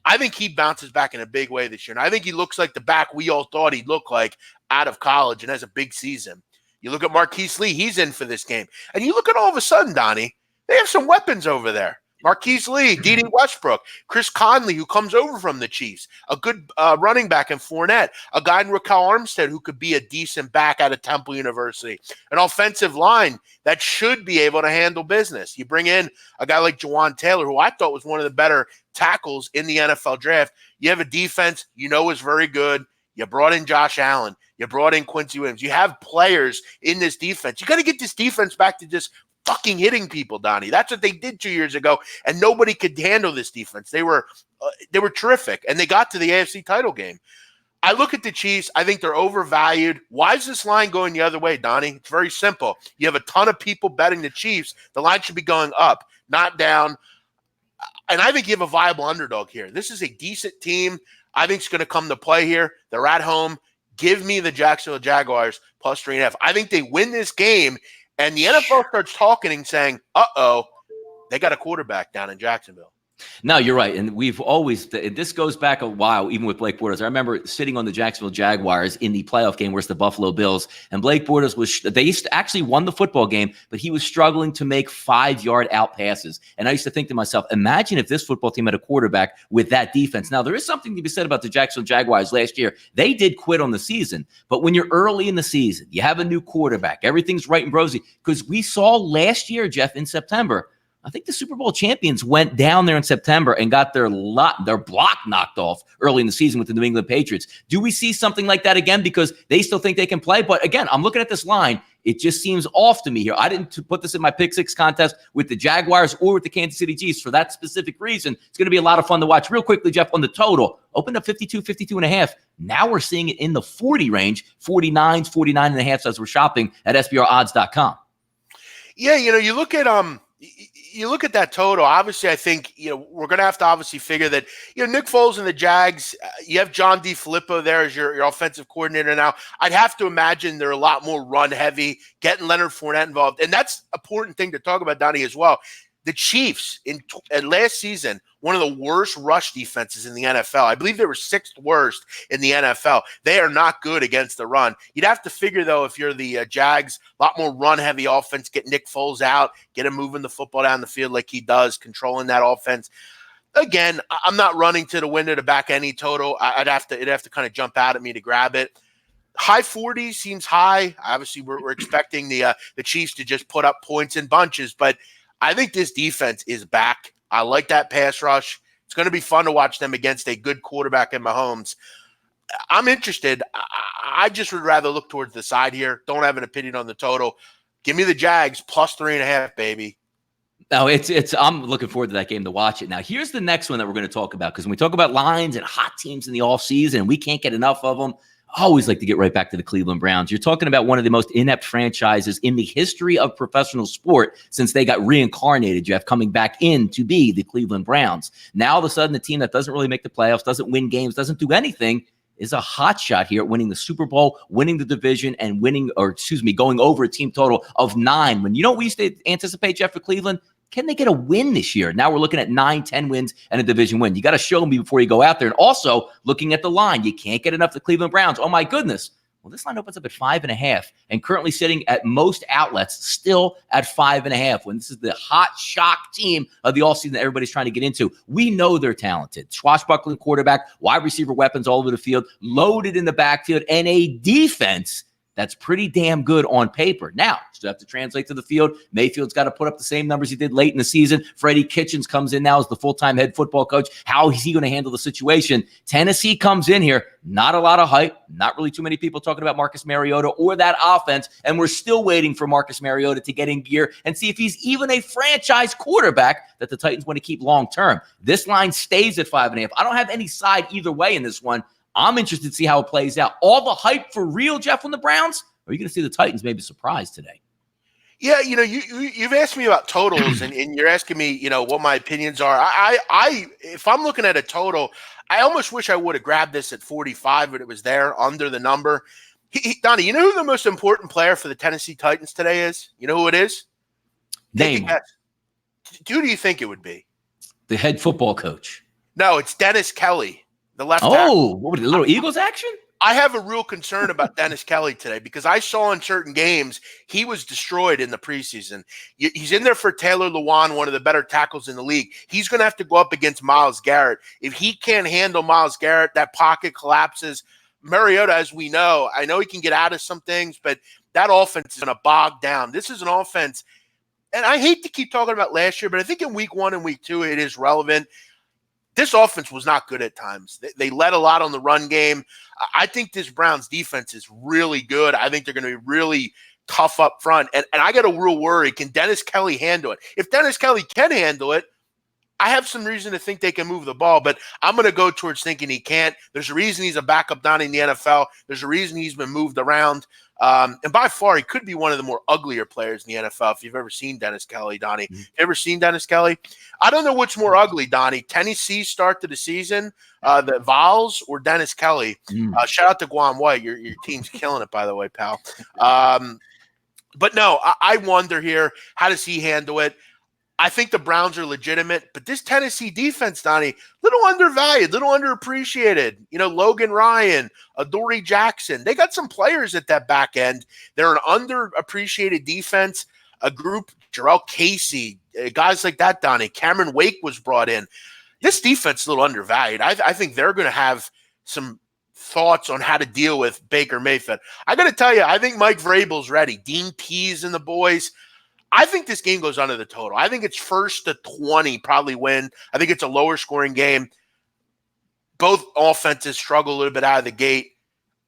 I think he bounces back in a big way this year. And I think he looks like the back we all thought he'd look like out of college and has a big season. You look at Marquise Lee, he's in for this game. And you look at all of a sudden, Donnie, they have some weapons over there. Marquise Lee, D.D. Westbrook, Chris Conley, who comes over from the Chiefs, a good running back in Fournette, a guy in Raquel Armstead who could be a decent back out of Temple University, an offensive line that should be able to handle business. You bring in a guy like Jawan Taylor, who I thought was one of the better tackles in the NFL draft. You have a defense you know is very good. You brought in Josh Allen. You brought in Quincy Williams. You have players in this defense. You got to get this defense back to just fucking hitting people, Donnie. That's what they did 2 years ago, and nobody could handle this defense. They were terrific, and they got to the AFC title game. I look at the Chiefs. I think they're overvalued. Why is this line going the other way, Donnie? It's very simple. You have a ton of people betting the Chiefs. The line should be going up, not down. And I think you have a viable underdog here. This is a decent team. I think it's going to come to play here. They're at home. Give me the Jacksonville Jaguars plus 3.5. I think they win this game, and the NFL starts talking and saying, uh-oh, they got a quarterback down in Jacksonville. No, you're right. And we've always, this goes back a while, even with Blake Bortles. I remember sitting on the Jacksonville Jaguars in the playoff game versus the Buffalo Bills. And Blake Bortles they used to actually won the football game, but he was struggling to make 5-yard out passes. And I used to think to myself, imagine if this football team had a quarterback with that defense. Now, there is something to be said about the Jacksonville Jaguars last year. They did quit on the season, but when you're early in the season, you have a new quarterback, everything's right and rosy. Because we saw last year, Jeff, in September, I think the Super Bowl champions went down there in September and got their block knocked off early in the season with the New England Patriots. Do we see something like that again? Because they still think they can play. But again, I'm looking at this line. It just seems off to me here. I didn't put this in my pick six contest with the Jaguars or with the Kansas City Chiefs for that specific reason. It's going to be a lot of fun to watch. Real quickly, Jeff, on the total, opened up 52.5. Now we're seeing it in the 40 range, 49s, 49.5 as we're shopping at SBRodds.com. Yeah, you look at you look at that total. Obviously, I think we're going to have to obviously figure that Nick Foles and the Jags. You have John DeFilippo there as your offensive coordinator now. I'd have to imagine they're a lot more run heavy, getting Leonard Fournette involved, and that's an important thing to talk about, Donnie, as well. The Chiefs in last season, one of the worst rush defenses in the NFL. I believe they were 6th worst in the NFL. They are not good against the run. You'd have to figure, though, if you're the Jags, a lot more run-heavy offense, get Nick Foles out, get him moving the football down the field like he does, controlling that offense. Again, I'm not running to the window to back any total. It'd have to kind of jump out at me to grab it. High 40s seems high. Obviously, we're expecting the Chiefs to just put up points in bunches, but I think this defense is back. I like that pass rush. It's going to be fun to watch them against a good quarterback in Mahomes. I'm interested. I just would rather look towards the side here. Don't have an opinion on the total. Give me the Jags plus 3.5, baby. No, I'm looking forward to that game to watch it. Now, here's the next one that we're going to talk about, because when we talk about lines and hot teams in the offseason, and we can't get enough of them, I always like to get right back to the Cleveland Browns. You're talking about one of the most inept franchises in the history of professional sport since they got reincarnated, Jeff, coming back in to be the Cleveland Browns. Now, all of a sudden, the team that doesn't really make the playoffs, doesn't win games, doesn't do anything, is a hot shot here at winning the Super Bowl, winning the division, and going over a team total of 9. When you know what we used to anticipate, Jeff, for Cleveland? Can they get a win this year? Now we're looking at 9, 10 wins and a division win. You got to show me before you go out there. And also looking at the line, you can't get enough the Cleveland Browns. Oh my goodness. Well, this line opens up at 5.5 and currently sitting at most outlets still at 5.5 when this is the hot shock team of the offseason that everybody's trying to get into. We know they're talented. Swashbuckling quarterback, wide receiver weapons all over the field, loaded in the backfield, and a defense that's pretty damn good on paper. Now, still have to translate to the field. Mayfield's got to put up the same numbers he did late in the season. Freddie Kitchens comes in now as the full-time head football coach. How is he going to handle the situation? Tennessee comes in here. Not a lot of hype. Not really too many people talking about Marcus Mariota or that offense. And we're still waiting for Marcus Mariota to get in gear and see if he's even a franchise quarterback that the Titans want to keep long-term. This line stays at 5.5. I don't have any side either way in this one. I'm interested to see how it plays out. All the hype for real, Jeff, on the Browns? Or are you going to see the Titans maybe surprise today? Yeah, you've asked me about totals, and you're asking me, what my opinions are. I if I'm looking at a total, I almost wish I would have grabbed this at 45, but it was there under the number. Donnie, you know who the most important player for the Tennessee Titans today is? You know who it is? Name. Who do you think it would be? The head football coach. No, it's Dennis Kelly. The left tackle. What was it, little Eagles action? I have a real concern about Dennis Kelly today because I saw in certain games he was destroyed in the preseason. He's in there for Taylor Lewan, one of the better tackles in the league. He's going to have to go up against Myles Garrett. If he can't handle Myles Garrett, that pocket collapses. Mariota, as we know, I know he can get out of some things, but that offense is going to bog down. This is an offense, and I hate to keep talking about last year, but I think in week 1 and week 2 it is relevant. This offense was not good at times. They led a lot on the run game. I think this Browns defense is really good. I think they're going to be really tough up front. And I got a real worry. Can Dennis Kelly handle it? If Dennis Kelly can handle it, I have some reason to think they can move the ball, but I'm going to go towards thinking he can't. There's a reason he's a backup down in the NFL. There's a reason he's been moved around. And by far, he could be one of the more uglier players in the NFL. If you've ever seen Dennis Kelly, Donnie. Ever seen Dennis Kelly? I don't know which more ugly, Donnie. Tennessee's start to the season, the Vols, or Dennis Kelly. Shout out to Guam White. Your team's killing it, by the way, pal. But no, I wonder here, how does he handle it? I think the Browns are legitimate, but this Tennessee defense, Donnie, little undervalued, little underappreciated. Logan Ryan, Adoree Jackson, they got some players at that back end. They're an underappreciated defense. A group, Jarrell Casey, guys like that, Donnie. Cameron Wake was brought in. This defense is a little undervalued. I think they're going to have some thoughts on how to deal with Baker Mayfield. I got to tell you, I think Mike Vrabel's ready. Dean Pease and the boys. I think this game goes under the total. I think it's 1st to 20 probably win. I think it's a lower scoring game. Both offenses struggle a little bit out of the gate.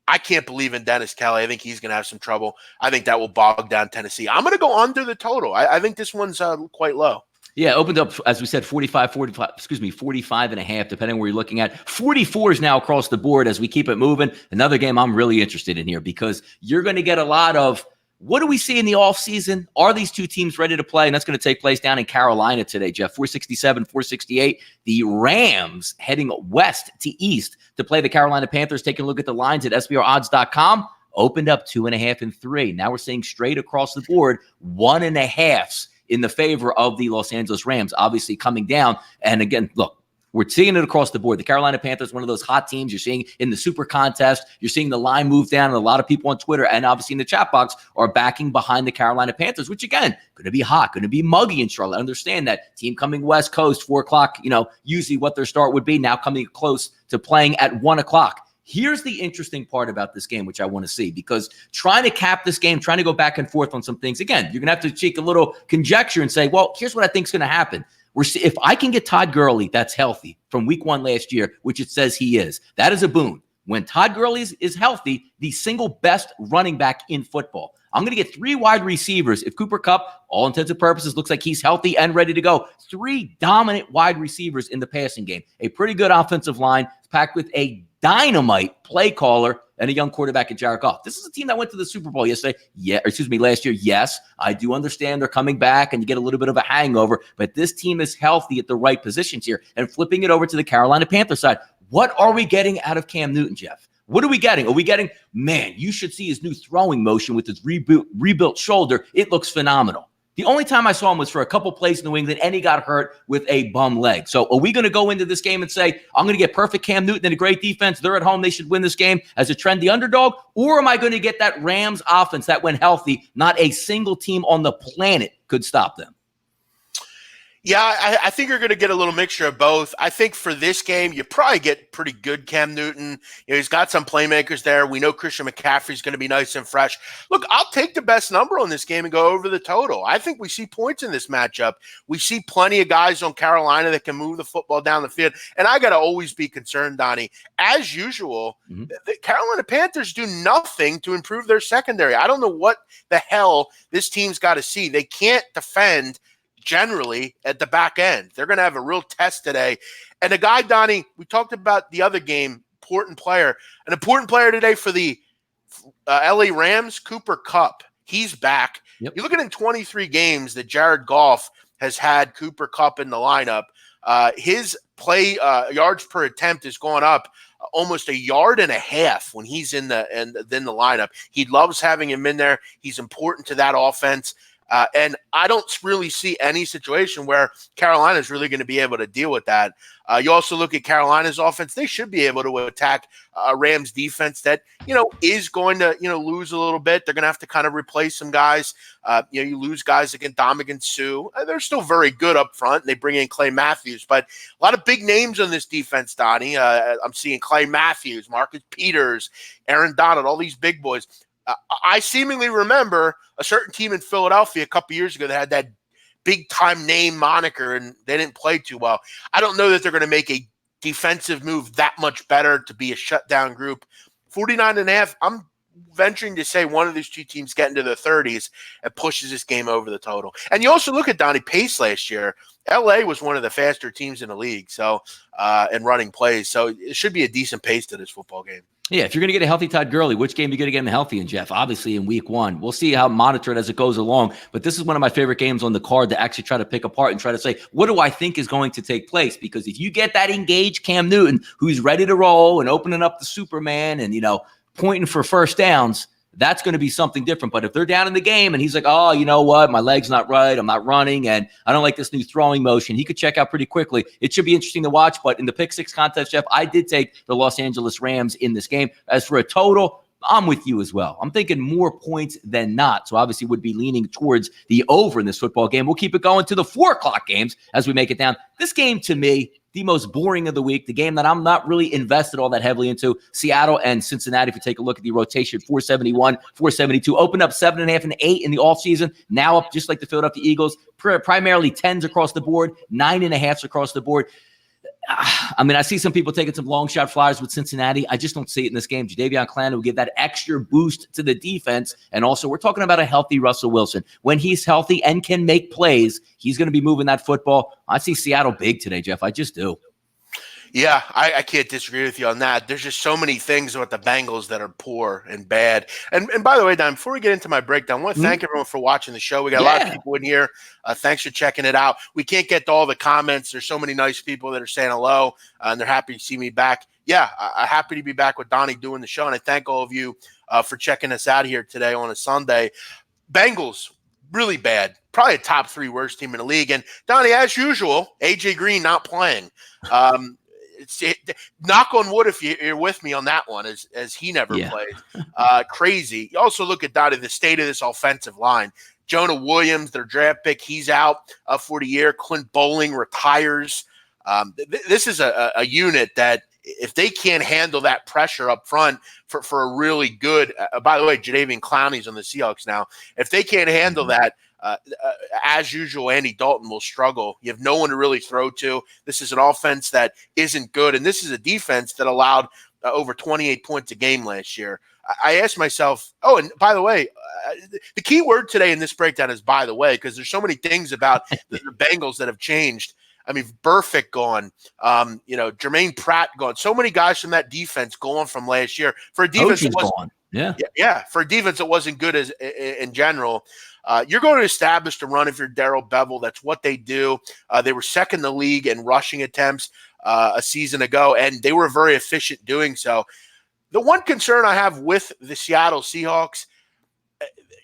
I can't believe in Dennis Kelly. I think he's going to have some trouble. I think that will bog down Tennessee. I'm going to go under the total. I think this one's quite low. Yeah, opened up, as we said, 45.5, depending where you're looking at. 44 is now across the board as we keep it moving. Another game I'm really interested in here because you're going to get a lot of, what do we see in the offseason? Are these two teams ready to play? And that's going to take place down in Carolina today, Jeff. 467, 468. The Rams heading west to east to play the Carolina Panthers. Taking a look at the lines at SBRodds.com. Opened up 2.5 and 3. Now we're seeing straight across the board 1.5s in the favor of the Los Angeles Rams, obviously coming down. And again, look, We're seeing it across the board. The Carolina Panthers, one of those hot teams you're seeing in the super contest. You're seeing the line move down, and a lot of people on Twitter and obviously in the chat box are backing behind the Carolina Panthers, which again, going to be hot, going to be muggy in Charlotte. I understand that team coming West Coast, 4 o'clock, usually what their start would be, now coming close to playing at 1 o'clock. Here's the interesting part about this game, which I want to see, because trying to cap this game, trying to go back and forth on some things, again, you're going to have to take a little conjecture and say, well, here's what I think is going to happen. If I can get Todd Gurley that's healthy from week 1 last year, which it says he is, that is a boon. When Todd Gurley is healthy, the single best running back in football. I'm going to get 3 wide receivers. If Cooper Kupp, all intents and purposes, looks like he's healthy and ready to go, 3 dominant wide receivers in the passing game. A pretty good offensive line packed with a dynamite play caller and a young quarterback in Jared Goff. This is a team that went to the Super Bowl last year. Yes, I do understand they're coming back and you get a little bit of a hangover, but this team is healthy at the right positions here. And flipping it over to the Carolina Panthers side, what are we getting out of Cam Newton, Jeff? What are we getting? Are we getting, man, you should see his new throwing motion with his rebuilt shoulder. It looks phenomenal. The only time I saw him was for a couple plays in New England, and he got hurt with a bum leg. So are we going to go into this game and say, I'm going to get perfect Cam Newton and a great defense, they're at home, they should win this game as a trendy underdog? Or am I going to get that Rams offense that when healthy, not a single team on the planet could stop them? Yeah, I think you're going to get a little mixture of both. I think for this game, you probably get pretty good Cam Newton. He's got some playmakers there. We know Christian McCaffrey's going to be nice and fresh. Look, I'll take the best number on this game and go over the total. I think we see points in this matchup. We see plenty of guys on Carolina that can move the football down the field. And I got to always be concerned, Donnie. As usual, the Carolina Panthers do nothing to improve their secondary. I don't know what the hell this team's got to see. They can't defend generally at the back end. They're going to have a real test today. And the guy, Donnie, we talked about the other game, an important player today for the LA Rams, Cooper Kupp. He's back. Yep. You look at in 23 games that Jared Goff has had Cooper Kupp in the lineup. His play yards per attempt is going up almost 1.5 yards when he's in the lineup. He loves having him in there. He's important to that offense. And I don't really see any situation where Carolina is really going to be able to deal with that. You also look at Carolina's offense. They should be able to attack Rams defense that, is going to, lose a little bit. They're going to have to kind of replace some guys. You lose guys against Ndamukong Suh. They're still very good up front. They bring in Clay Matthews, but a lot of big names on this defense, Donnie. I'm seeing Clay Matthews, Marcus Peters, Aaron Donald, all these big boys. I seemingly remember a certain team in Philadelphia a couple years ago that had that big-time name moniker, and they didn't play too well. I don't know that they're going to make a defensive move that much better to be a shutdown group. 49.5, I'm venturing to say one of these two teams get into the 30s and pushes this game over the total. And you also look at Donnie pace last year. LA was one of the faster teams in the league, so and running plays. So it should be a decent pace to this football game. Yeah, if you're going to get a healthy Todd Gurley, which game are you going to get him healthy in, Jeff? Obviously in week 1. We'll see how monitored as it goes along. But this is one of my favorite games on the card to actually try to pick apart and try to say, what do I think is going to take place? Because if you get that engaged Cam Newton who's ready to roll and opening up the Superman and, pointing for first downs, that's going to be something different. But if they're down in the game and he's like, oh, you know what? My leg's not right. I'm not running. And I don't like this new throwing motion. He could check out pretty quickly. It should be interesting to watch. But in the pick 6 contest, Jeff, I did take the Los Angeles Rams in this game. As for a total, I'm with you as well. I'm thinking more points than not. So obviously would be leaning towards the over in this football game. We'll keep it going to the 4 o'clock games as we make it down. This game to me, the most boring of the week, the game that I'm not really invested all that heavily into. Seattle and Cincinnati, if you take a look at the rotation, 471, 472, opened up 7.5 and 8 in the offseason. Now up just like the Philadelphia Eagles, primarily 10s across the board, 9.5s across the board. I mean, I see some people taking some long shot flyers with Cincinnati. I just don't see it in this game. Jadeveon Clowney will give that extra boost to the defense. And also, we're talking about a healthy Russell Wilson. When he's healthy and can make plays, he's going to be moving that football. I see Seattle big today, Jeff. I just do. Yeah, I can't disagree with you on that. There's just so many things about the Bengals that are poor and bad. And by the way, Don, before we get into my breakdown, I want to thank everyone for watching the show. We got a lot of people in here. Thanks for checking it out. We can't get to all the comments. There's so many nice people that are saying hello, and they're happy to see me back. Yeah, I'm happy to be back with Donnie doing the show, and I thank all of you for checking us out here today on a Sunday. Bengals, really bad. Probably a top 3 worst team in the league. And Donnie, as usual, AJ Green not playing. Knock on wood if you're with me on that one, as he never played. Crazy. You also look at Donnie, the state of this offensive line. Jonah Williams, their draft pick, he's out for the year. Clint Bowling retires. This is a unit that, if they can't handle that pressure up front for a really good by the way, Jadeveon Clowney's on the Seahawks now. If they can't handle that, as usual, Andy Dalton will struggle. You have no one to really throw to. This is an offense that isn't good, and this is a defense that allowed over 28 points a game last year. I asked myself, oh, and by the way, the key word today in this breakdown is by the way, because there's so many things about the Bengals that have changed. I mean, Burfict gone, Jermaine Pratt gone. So many guys from that defense gone from last year. For a defense, gone. Yeah. For a defense that wasn't good as in general. You're going to establish the run if you're Darrell Bevel. That's what they do. They were second in the league in rushing attempts a season ago, and they were very efficient doing so. The one concern I have with the Seattle Seahawks,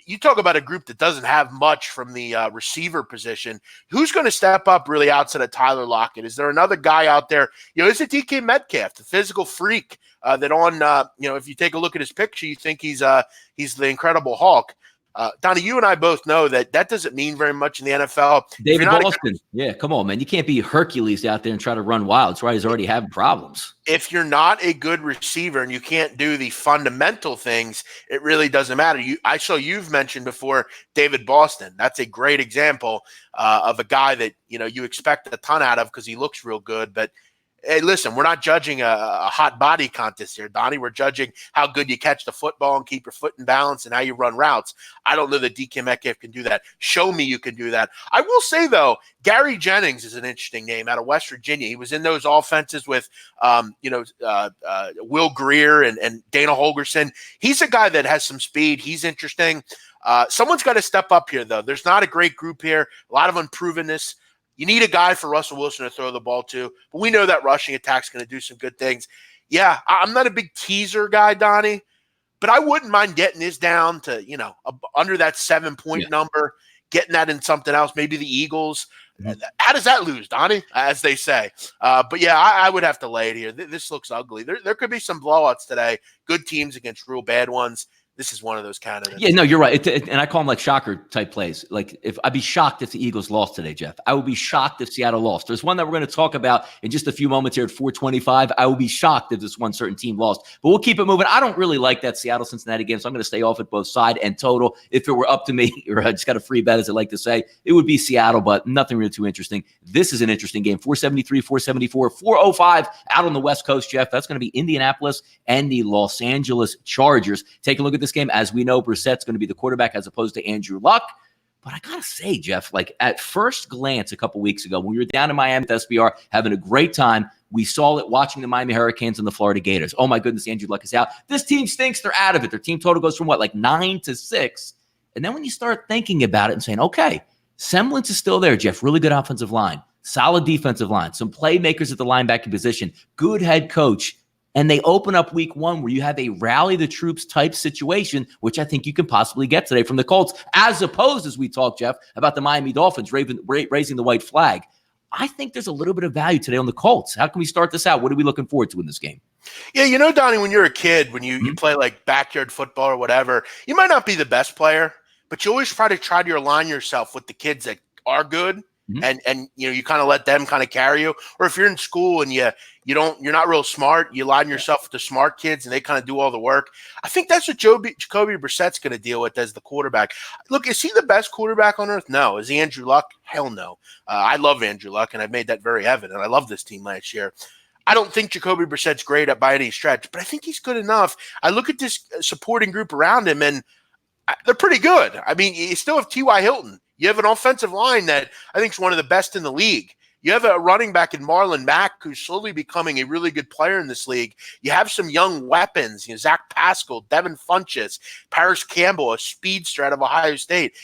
you talk about a group that doesn't have much from the receiver position. Who's going to step up really outside of Tyler Lockett? Is there another guy out there? Is it DK Metcalf, the physical freak that on, if you take a look at his picture, you think he's the Incredible Hulk. Donnie, you and I both know that doesn't mean very much in the NFL. David Boston. Yeah, come on, man. You can't be Hercules out there and try to run wild. That's why he's already having problems. If you're not a good receiver and you can't do the fundamental things, it really doesn't matter. I saw you've mentioned before David Boston. That's a great example of a guy that you expect a ton out of because he looks real good, but hey, listen, we're not judging a hot body contest here, Donnie. We're judging how good you catch the football and keep your foot in balance and how you run routes. I don't know that DK Metcalf can do that. Show me you can do that. I will say, though, Gary Jennings is an interesting name out of West Virginia. He was in those offenses with, Will Greer and Dana Holgerson. He's a guy that has some speed. He's interesting. Someone's got to step up here, though. There's not a great group here. A lot of unprovenness. You need a guy for Russell Wilson to throw the ball to, but we know that rushing attack's going to do some good things. Yeah, I'm not a big teaser guy, Donnie, but I wouldn't mind getting this down to, under that 7-point number, getting that in something else, maybe the Eagles. Mm-hmm. How does that lose, Donnie, as they say? But yeah, I would have to lay it here. This looks ugly. There could be some blowouts today, good teams against real bad ones. This is one of those candidates. Yeah, no, you're right. And I call them like shocker type plays. Like if I'd be shocked if the Eagles lost today, Jeff. I would be shocked if Seattle lost. There's one that we're going to talk about in just a few moments here at 425. I would be shocked if this one certain team lost. But we'll keep it moving. I don't really like that Seattle-Cincinnati game, so I'm going to stay off at both side and total. If it were up to me, or I just got a free bet, as I like to say, it would be Seattle, but nothing really too interesting. This is an interesting game. 473, 474, 405 out on the West Coast, Jeff. That's going to be Indianapolis and the Los Angeles Chargers. Take a look at this game. As we know, Brissett's going to be the quarterback as opposed to Andrew Luck. But I got to say, Jeff, like at first glance a couple weeks ago, when we were down in Miami with SBR having a great time, we saw it watching the Miami Hurricanes and the Florida Gators. Oh, my goodness, Andrew Luck is out. This team stinks. They're out of it. Their team total goes from what, like 9 to 6. And then when you start thinking about it and saying, okay, semblance is still there, Jeff. Really good offensive line, solid defensive line, some playmakers at the linebacker position, good head coach. And they open up week 1 where you have a rally the troops type situation, which I think you can possibly get today from the Colts, as opposed, as we talk, Jeff, about the Miami Dolphins raising the white flag. I think there's a little bit of value today on the Colts. How can we start this out? What are we looking forward to in this game? Yeah, Donnie, when you're a kid, when you play like backyard football or whatever, you might not be the best player, but you always try to align yourself with the kids that are good. Mm-hmm. And you kind of let them kind of carry you. Or if you're in school and you're not real smart, you align yourself with the smart kids and they kind of do all the work. I think that's what Jacoby Brissett's going to deal with as the quarterback. Look, is he the best quarterback on earth? No. Is he Andrew Luck? Hell no. I love Andrew Luck, and I've made that very evident. I love this team last year. I don't think Jacoby Brissett's great by any stretch, but I think he's good enough. I look at this supporting group around him, and they're pretty good. I mean, you still have T.Y. Hilton. You have an offensive line that I think is one of the best in the league. You have a running back in Marlon Mack who's slowly becoming a really good player in this league. You have some young weapons, Zach Pascal, Devin Funchess, Paris Campbell, a speedster out of Ohio State.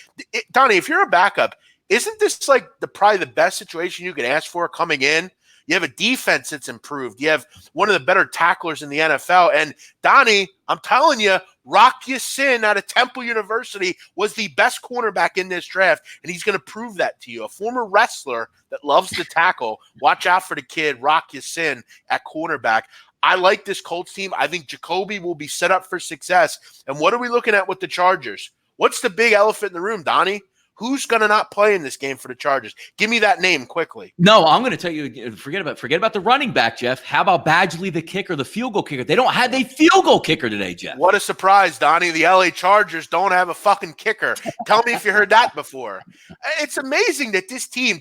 Donnie, if you're a backup, isn't this like probably the best situation you can ask for coming in? You have a defense that's improved. You have one of the better tacklers in the NFL. And Donnie, I'm telling you, Rock Ya-Sin out of Temple University was the best cornerback in this draft, and he's going to prove that to you. A former wrestler that loves to tackle. Watch out for the kid, Rock Ya-Sin, at cornerback. I like this Colts team. I think Jacoby will be set up for success. And what are we looking at with the Chargers? What's the big elephant in the room, Donnie? Who's going to not play in this game for the Chargers? Give me that name quickly. No, I'm going to tell you, forget about the running back, Jeff. How about Badgley, the kicker, the field goal kicker? They don't have a field goal kicker today, Jeff. What a surprise, Donnie. The LA Chargers don't have a fucking kicker. Tell me if you heard that before. It's amazing that this team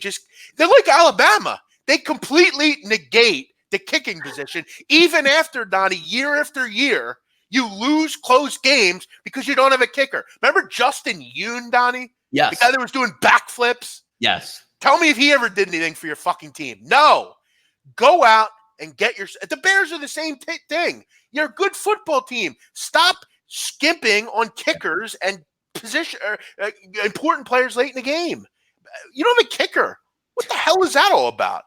they're like Alabama. They completely negate the kicking position. Even after, Donnie, year after year, you lose close games because you don't have a kicker. Remember Justin Yoon, Donnie? Yes. The guy that was doing backflips? Yes. Tell me if he ever did anything for your fucking team. No. Go out and get your – the Bears are the same thing. You're a good football team. Stop skimping on kickers and important players late in the game. You don't have a kicker. What the hell is that all about?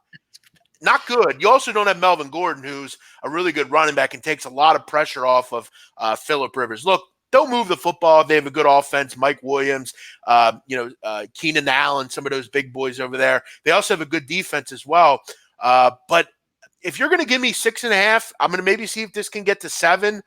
Not good. You also don't have Melvin Gordon, who's a really good running back and takes a lot of pressure off of Phillip Rivers. Look, don't move the football. They have a good offense. Mike Williams, Keenan Allen, some of those big boys over there. They also have a good defense as well. But if you're going to give me 6.5, I'm going to maybe see if this can get to 7.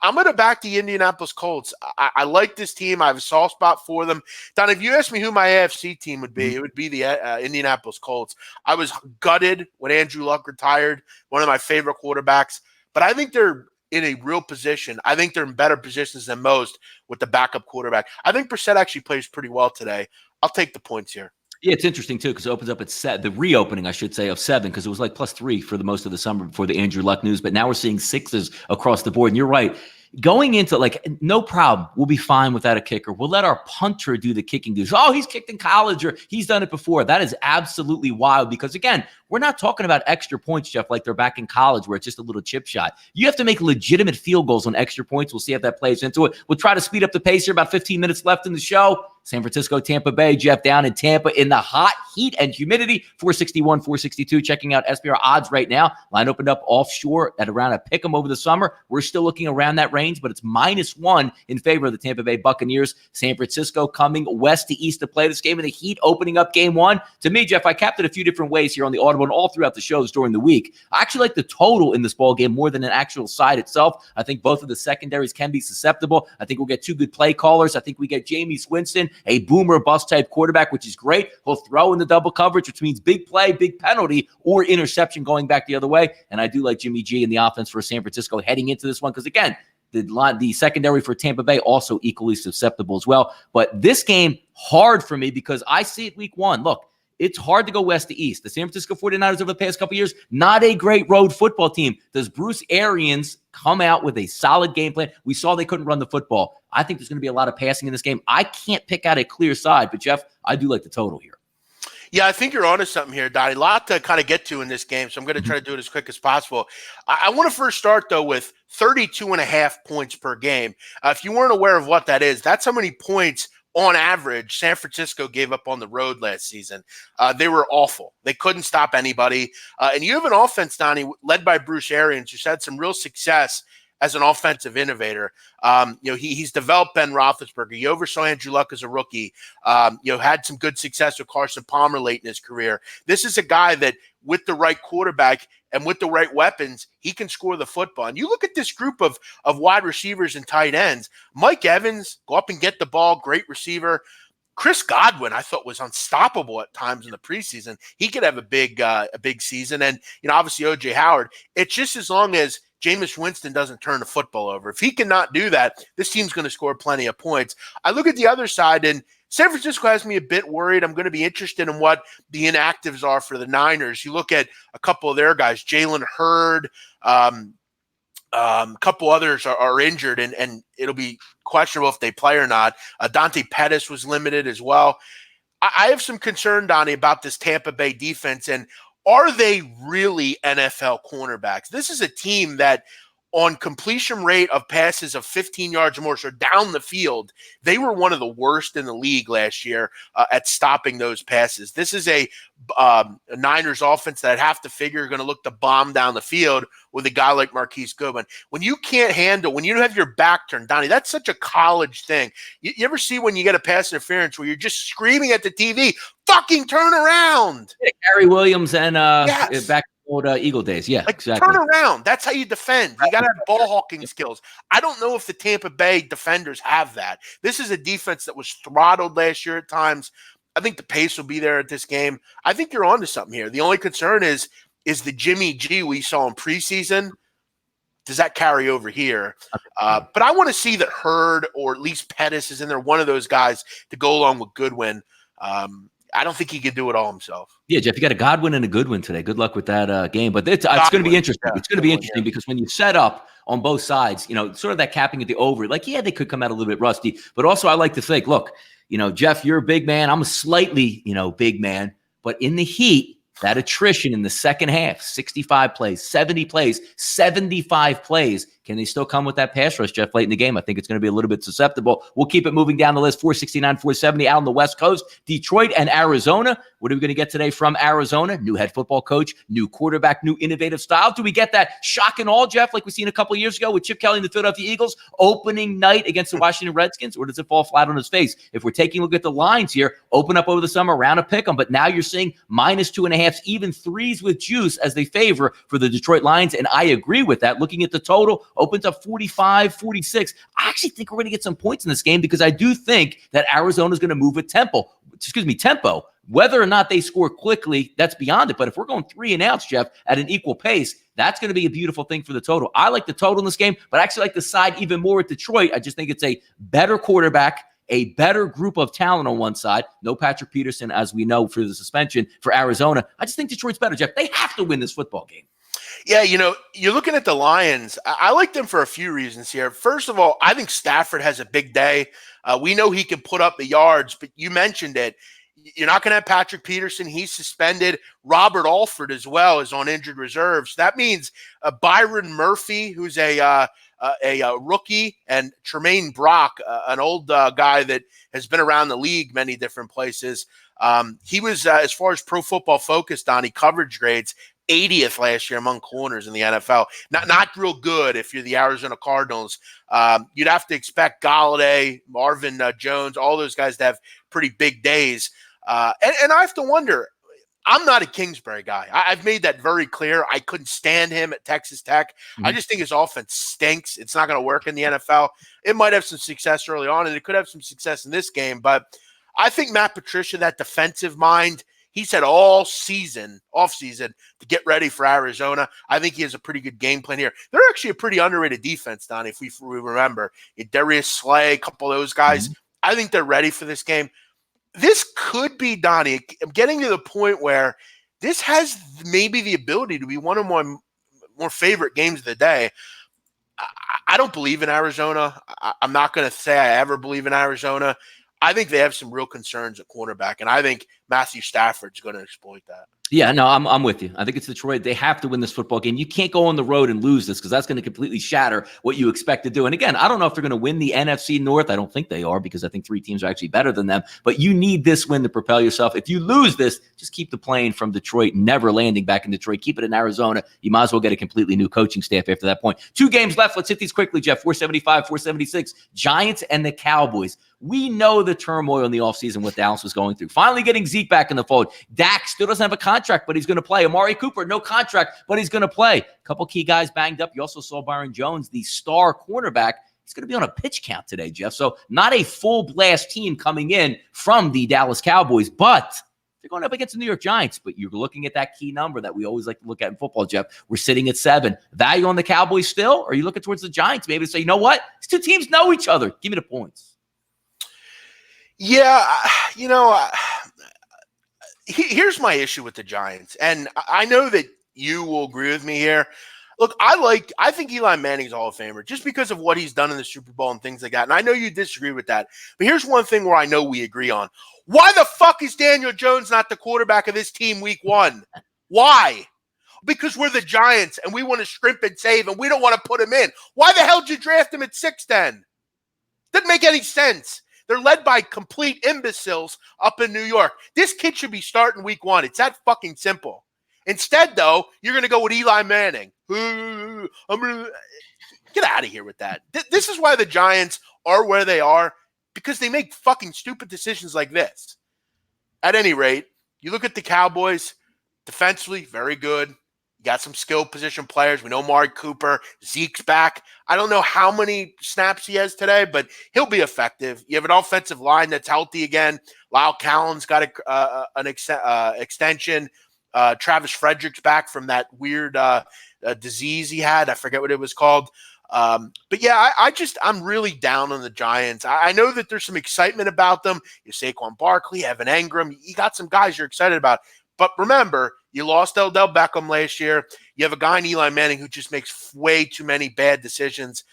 I'm going to back the Indianapolis Colts. I like this team. I have a soft spot for them. Don, if you asked me who my AFC team would be, it would be the Indianapolis Colts. I was gutted when Andrew Luck retired, one of my favorite quarterbacks. But I think they're in a real position. I think they're in better positions than most with the backup quarterback. I think Brissett actually plays pretty well today. I'll take the points here. Yeah, it's interesting, too, because it opens up at the reopening, I should say, of 7, because it was like +3 for the most of the summer before the Andrew Luck news. But now we're seeing 6s across the board. And you're right. Going into, no problem. We'll be fine without a kicker. We'll let our punter do the kicking duties. Oh, he's kicked in college or he's done it before. That is absolutely wild because, again, we're not talking about extra points, Jeff, like they're back in college where it's just a little chip shot. You have to make legitimate field goals on extra points. We'll see if that plays into it. We'll try to speed up the pace here. About 15 minutes left in the show. San Francisco, Tampa Bay, Jeff, down in Tampa in the hot heat and humidity, 461, 462. Checking out SPR odds right now. Line opened up offshore at around a pick 'em over the summer. We're still looking around that range, but it's -1 in favor of the Tampa Bay Buccaneers. San Francisco coming west to east to play this game, and the Heat opening up game 1. To me, Jeff, I capped it a few different ways here on the Audible and all throughout the shows during the week. I actually like the total in this ball game more than an actual side itself. I think both of the secondaries can be susceptible. I think we'll get 2 good play callers. I think we get Jameis Winston, a boomer bust type quarterback, which is great. He'll throw in the double coverage, which means big play, big penalty, or interception going back the other way. And I do like Jimmy G in the offense for San Francisco heading into this one because, again, the secondary for Tampa Bay also equally susceptible as well. But this game, hard for me because I see it week 1. Look, it's hard to go west to east. The San Francisco 49ers over the past couple of years, not a great road football team. Does Bruce Arians come out with a solid game plan? We saw they couldn't run the football. I think there's going to be a lot of passing in this game. I can't pick out a clear side, but Jeff, I do like the total here. Yeah, I think you're onto something here, Donnie. A lot to kind of get to in this game, so I'm going to try to do it as quick as possible. I want to first start, though, with 32.5 points per game. If you weren't aware of what that is, that's how many points on average San Francisco gave up on the road last season. They were awful. They couldn't stop anybody. And you have an offense, Donnie, led by Bruce Arians, who's had some real success as an offensive innovator. He's developed Ben Roethlisberger. You oversaw Andrew Luck as a rookie. Had some good success with Carson Palmer late in his career. This is a guy that, with the right quarterback and with the right weapons, he can score the football. And you look at this group of wide receivers and tight ends. Mike Evans, go up and get the ball, great receiver. Chris Godwin, I thought, was unstoppable at times in the preseason. He could have a big season. And, obviously O.J. Howard. It's just as long as Jameis Winston doesn't turn the football over. If he cannot do that, this team's going to score plenty of points. I look at the other side, and San Francisco has me a bit worried. I'm going to be interested in what the inactives are for the Niners. You look at a couple of their guys, Jalen Hurd, a couple others are injured, and it'll be questionable if they play or not. Dante Pettis was limited as well. I have some concern, Donnie, about this Tampa Bay defense, and are they really NFL cornerbacks? This is a team that on completion rate of passes of 15 yards or more, so down the field, they were one of the worst in the league last year at stopping those passes. This is a Niners offense that I'd have to figure are going to look to bomb down the field with a guy like Marquise Goodwin. When you can't handle, when you have your back turned, Donnie, that's such a college thing. You ever see when you get a pass interference where you're just screaming at the TV, fucking turn around? Yeah, Gary Williams and Yes. back old Eagle days. Yeah, Like, exactly. turn around. That's how you defend. You got to have ball hawking skills. I don't know if the Tampa Bay defenders have that. This is a defense that was throttled last year at times. I think the pace will be there at this game. I think you're onto something here. The only concern is the Jimmy G we saw in preseason. Does that carry over here? But I want to see that Hurd or at least Pettis is in there, one of those guys to go along with Goodwin. I don't think he can do it all himself. Yeah, Jeff, you got a Godwin and a Goodwin today. Good luck with that game. But it's going to be interesting. Yeah, it's going to be interesting because when you set up on both sides, sort of that capping at the over, like, yeah, they could come out a little bit rusty. But also I like to think, look, Jeff, you're a big man. I'm a slightly, big man. But in the heat, that attrition in the second half, 65 plays, 70 plays, 75 plays. Can they still come with that pass rush, Jeff, late in the game? I think it's going to be a little bit susceptible. We'll keep it moving down the list. 469, 470 out on the West Coast. Detroit and Arizona. What are we going to get today from Arizona? New head football coach, new quarterback, new innovative style. Do we get that shock and awe, Jeff, like we seen a couple years ago with Chip Kelly and the Philadelphia Eagles opening night against the Washington Redskins? Or does it fall flat on his face? If we're taking a look at the lines here, open up over the summer, round of pick 'em, but now you're seeing -2.5, even threes with juice as they favor for the Detroit Lions. And I agree with that. Looking at the total, opens up 45, 46. I actually think we're going to get some points in this game because I do think that Arizona is going to move with tempo. Whether or not they score quickly, that's beyond it. But if we're going 3 and outs, Jeff, at an equal pace, that's going to be a beautiful thing for the total. I like the total in this game, but I actually like the side even more at Detroit. I just think it's a better quarterback, a better group of talent on one side. No Patrick Peterson, as we know, for the suspension for Arizona. I just think Detroit's better, Jeff. They have to win this football game. Yeah, you're looking at the Lions. I like them for a few reasons here. First of all, I think Stafford has a big day. We know he can put up the yards, but you mentioned it. You're not going to have Patrick Peterson. He's suspended. Robert Alford as well is on injured reserves. That means Byron Murphy, who's a rookie, and Tremaine Brock, an old guy that has been around the league many different places. He was, as far as Pro Football Focus, Donnie, coverage grades, 80th last year among corners in the NFL. Not real good if you're the Arizona Cardinals. You'd have to expect Galladay, Marvin Jones, all those guys to have pretty big days. And I have to wonder, I'm not a Kingsbury guy. I've made that very clear. I couldn't stand him at Texas Tech. I just think his offense stinks. It's not going to work in the NFL. It might have some success early on, and it could have some success in this game. But I think Matt Patricia, that defensive mind, he's had all season, off-season, to get ready for Arizona. I think he has a pretty good game plan here. They're actually a pretty underrated defense, Donnie, if we remember. Darius Slay, a couple of those guys. I think they're ready for this game. This could be, Donnie, I'm getting to the point where this has maybe the ability to be one of my more favorite games of the day. I don't believe in Arizona. I'm not going to say I ever believe in Arizona. I think they have some real concerns at cornerback, and I think Matthew Stafford's going to exploit that. Yeah, no, I'm with you. I think it's Detroit. They have to win this football game. You can't go on the road and lose this because that's going to completely shatter what you expect to do. And again, I don't know if they're going to win the NFC North. I don't think they are because I think 3 teams are actually better than them. But you need this win to propel yourself. If you lose this, just keep the plane from Detroit, never landing back in Detroit. Keep it in Arizona. You might as well get a completely new coaching staff after that point. 2 games left. Let's hit these quickly, Jeff. 475, 476. Giants and the Cowboys. We know the turmoil in the offseason what Dallas was going through. Finally getting Zeke back in the fold. Dak still doesn't have a contract, but he's going to play. Amari Cooper, no contract, but he's going to play. A couple key guys banged up. You also saw Byron Jones, the star cornerback. He's going to be on a pitch count today, Jeff. So not a full blast team coming in from the Dallas Cowboys, but they're going up against the New York Giants. But you're looking at that key number that we always like to look at in football, Jeff. We're sitting at 7. Value on the Cowboys still? Or are you looking towards the Giants maybe to say, you know what? These 2 teams know each other. Give me the points. Yeah, here's my issue with the Giants, and I know that you will agree with me here. Look, I think Eli Manning's a Hall of Famer just because of what he's done in the Super Bowl and things like that, and I know you disagree with that, but here's one thing where I know we agree on. Why the fuck is Daniel Jones not the quarterback of this team week 1? Why? because we're the Giants and we want to scrimp and save and we don't want to put him in. Why the hell did you draft him at 6'10"? Doesn't make any sense. They're led by complete imbeciles up in New York. This kid should be starting week 1. It's that fucking simple. Instead, though, you're going to go with Eli Manning. Get out of here with that. This is why the Giants are where they are, because they make fucking stupid decisions like this. At any rate, you look at the Cowboys, defensively, very good. Got some skill position players. We know Amari Cooper. Zeke's back. I don't know how many snaps he has today, but he'll be effective. You have an offensive line that's healthy again. Lyle Callen's got an extension. Travis Frederick's back from that weird disease he had. I forget what it was called. But yeah, I'm really down on the Giants. I know that there's some excitement about them. You Saquon Barkley, Evan Engram. You got some guys you're excited about. But remember, you lost Odell Beckham last year. You have a guy in Eli Manning who just makes way too many bad decisions.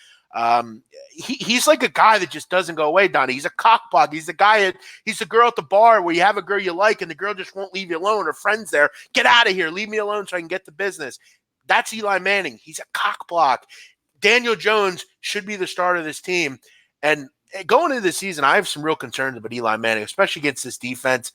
He's like a guy that just doesn't go away, Donnie. He's a cockblock. He's the girl at the bar where you have a girl you like and the girl just won't leave you alone. Her friend's there. Get out of here. Leave me alone so I can get the business. That's Eli Manning. He's a cockblock. Daniel Jones should be the starter of this team. And going into the season, I have some real concerns about Eli Manning, especially against this defense.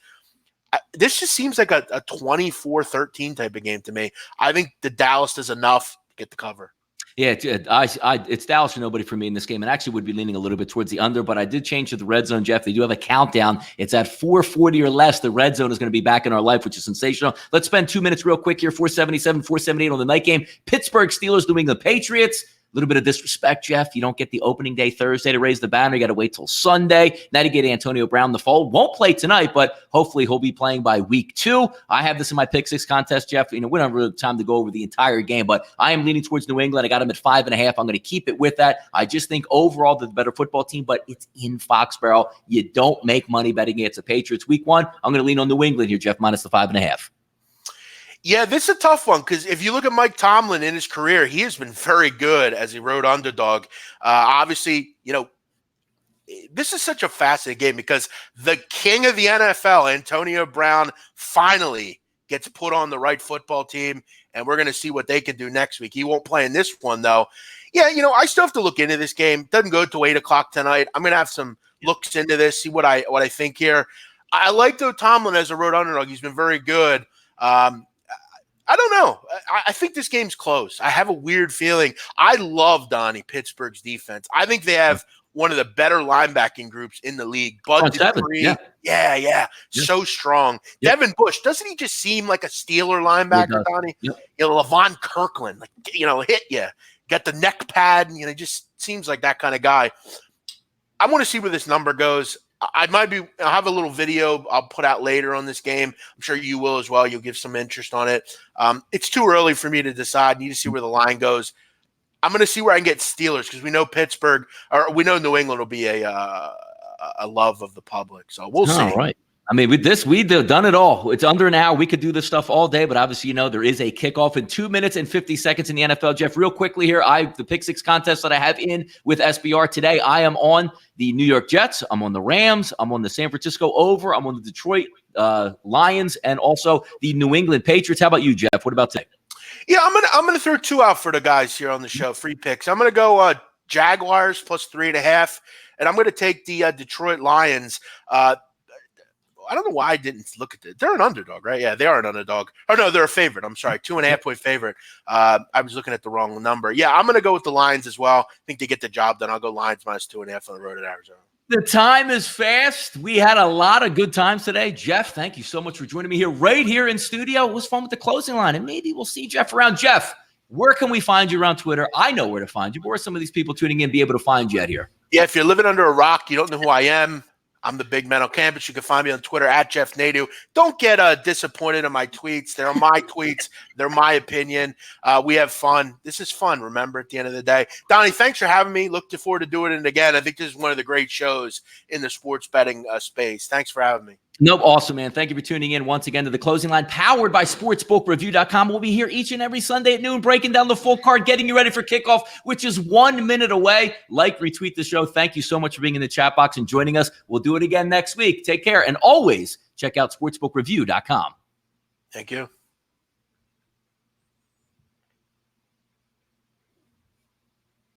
This just seems like a 24-13 type of game to me. I think the Dallas does enough to get the cover. Yeah, it's Dallas or nobody for me in this game, and actually would be leaning a little bit towards the under, but I did change to the red zone, Jeff. They do have a countdown. It's at 4:40 or less. The red zone is going to be back in our life, which is sensational. Let's spend 2 minutes real quick here. 477, 478 on the night game. Pittsburgh Steelers, New England Patriots. A little bit of disrespect, Jeff. You don't get the opening day Thursday to raise the banner. You got to wait till Sunday. Now to get Antonio Brown the fold. Won't play tonight, but hopefully he'll be playing by week 2. I have this in my pick 6 contest, Jeff. We don't have really time to go over the entire game, but I am leaning towards New England. I got him at 5.5. I'm going to keep it with that. I just think overall they're the better football team, but it's in Foxborough. You don't make money betting against the Patriots week 1. I'm going to lean on New England here, Jeff, minus the 5.5. Yeah, this is a tough one because if you look at Mike Tomlin in his career, he has been very good as a road underdog. Obviously, this is such a fascinating game because the king of the NFL, Antonio Brown, finally gets put on the right football team, and we're going to see what they can do next week. He won't play in this one, though. Yeah, I still have to look into this game. Doesn't go to 8 o'clock tonight. I'm going to have some looks into this, see what I think here. I like, though, Tomlin as a road underdog. He's been very good. I don't know. I think this game's close. I have a weird feeling. I love Donnie, Pittsburgh's defense. I think they have one of the better linebacking groups in the league. Bud Dupree. Yeah. So strong. Yep. Devin Bush, doesn't he just seem like a Steeler linebacker, Donnie? Yep. Levon Kirkland, hit you. Got the neck pad, just seems like that kind of guy. I want to see where this number goes. I'll have a little video I'll put out later on this game. I'm sure you will as well. You'll give some interest on it. It's too early for me to decide. Need to see where the line goes. I'm going to see where I can get Steelers because we know Pittsburgh or we know New England will be a love of the public. So we'll see. All right. I mean, with this, we've done it all. It's under an hour. We could do this stuff all day, but obviously, there is a kickoff in 2 minutes and 50 seconds in the NFL. Jeff, real quickly here, the pick 6 contest that I have in with SBR today, I am on the New York Jets. I'm on the Rams. I'm on the San Francisco over. I'm on the Detroit Lions and also the New England Patriots. How about you, Jeff? What about today? Yeah, I'm gonna throw 2 out for the guys here on the show. Free picks. I'm gonna go Jaguars plus 3.5, and I'm gonna take the Detroit Lions. I don't know why I didn't look at it. They're an underdog, right? Yeah, they are an underdog. Oh, no, they're a favorite. I'm sorry, 2.5 point favorite. I was looking at the wrong number. Yeah, I'm going to go with the Lions as well. I think they get the job done. I'll go Lions minus 2.5 on the road at Arizona. The time is fast. We had a lot of good times today. Jeff, thank you so much for joining me right here in studio. It was fun with the closing line, and maybe we'll see Jeff around. Jeff, where can we find you around Twitter? I know where to find you. Where are some of these people tuning in be able to find you at here? Yeah, if you're living under a rock, you don't know who I am. I'm the big man on campus. You can find me on Twitter at Jeff Nadu. Don't get disappointed in my tweets. They're my tweets. They're my opinion. We have fun. This is fun, remember, at the end of the day. Donnie, thanks for having me. Looking forward to doing it again. I think this is one of the great shows in the sports betting space. Thanks for having me. Nope. Awesome, man. Thank you for tuning in once again to the Closing Line, powered by SportsbookReview.com. We'll be here each and every Sunday at noon, breaking down the full card, getting you ready for kickoff, which is 1 minute away. Like, retweet the show. Thank you so much for being in the chat box and joining us. We'll do it again next week. Take care. And always check out SportsbookReview.com. Thank you.